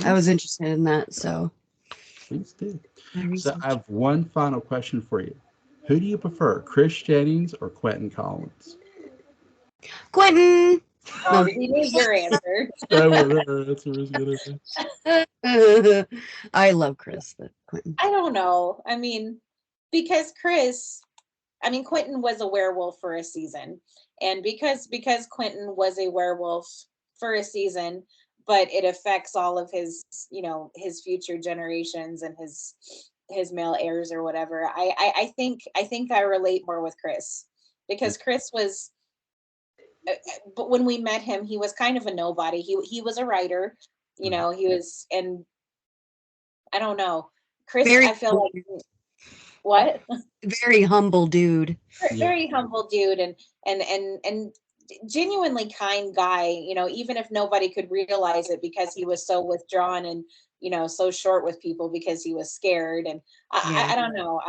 I was interested in that, so. Please do. So I have one final question for you. Who do you prefer, Chris Jennings or Quentin Collins? Quentin! No, he knew your answer. That's what I was gonna say. I love Chris, but Quentin. I don't know. I mean, because Quentin was a werewolf for a season. And because Quentin was a werewolf for a season, but it affects all of his, you know, his future generations and his male heirs or whatever. I think I relate more with Chris, because Chris was, but when we met him, he was kind of a nobody. He was a writer, you know, he was, and I don't know, Chris, I feel like, what? Very humble dude. Very humble dude, and genuinely kind guy, you know, even if nobody could realize it, because he was so withdrawn and, you know, so short with people because he was scared. And I don't know,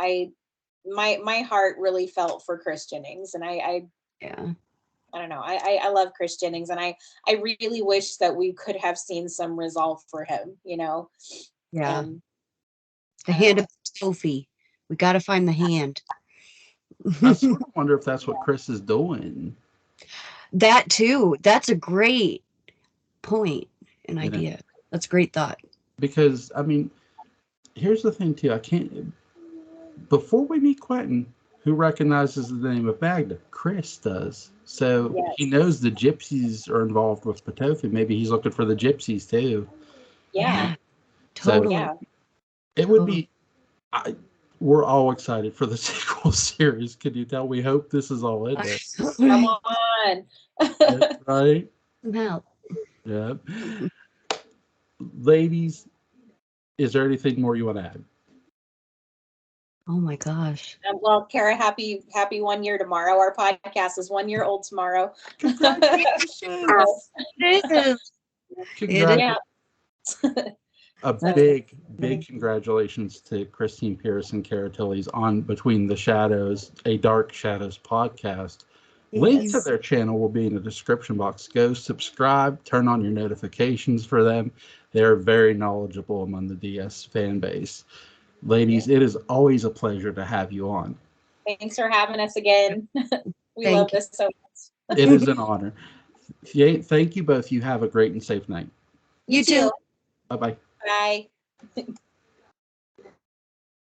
my heart really felt for Chris Jennings, and I don't know, I love Chris Jennings, and I really wish that we could have seen some resolve for him, you know. The hand of Sophie, we got to find the hand. I sort of wonder if that's what Chris is doing. That too. That's a great point and idea. That's a great thought. Because, I mean, here's the thing too. Before we meet Quentin, who recognizes the name of Magda? Chris does. So he knows the gypsies are involved with Petofi. Maybe he's looking for the gypsies too. Yeah. Totally. So it would be, we're all excited for the sequel series. Can you tell? We hope this is all in there. Come on. Right? No. Yeah. Ladies, is there anything more you want to add? Oh my gosh. Well, Cara, happy 1 year tomorrow. Our podcast is 1 year old tomorrow. Congratulations. A big congratulations to Christine Pierce and Cara Tillitz on Between the Shadows, a Dark Shadows podcast. Link to their channel will be in the description box. Go subscribe, turn on your notifications for them. They're very knowledgeable among the DS fan base. Ladies, it is always a pleasure to have you on. Thanks for having us again. We love this so much. It is an honor. Thank you both. You have a great and safe night. You too. Bye-bye. Bye.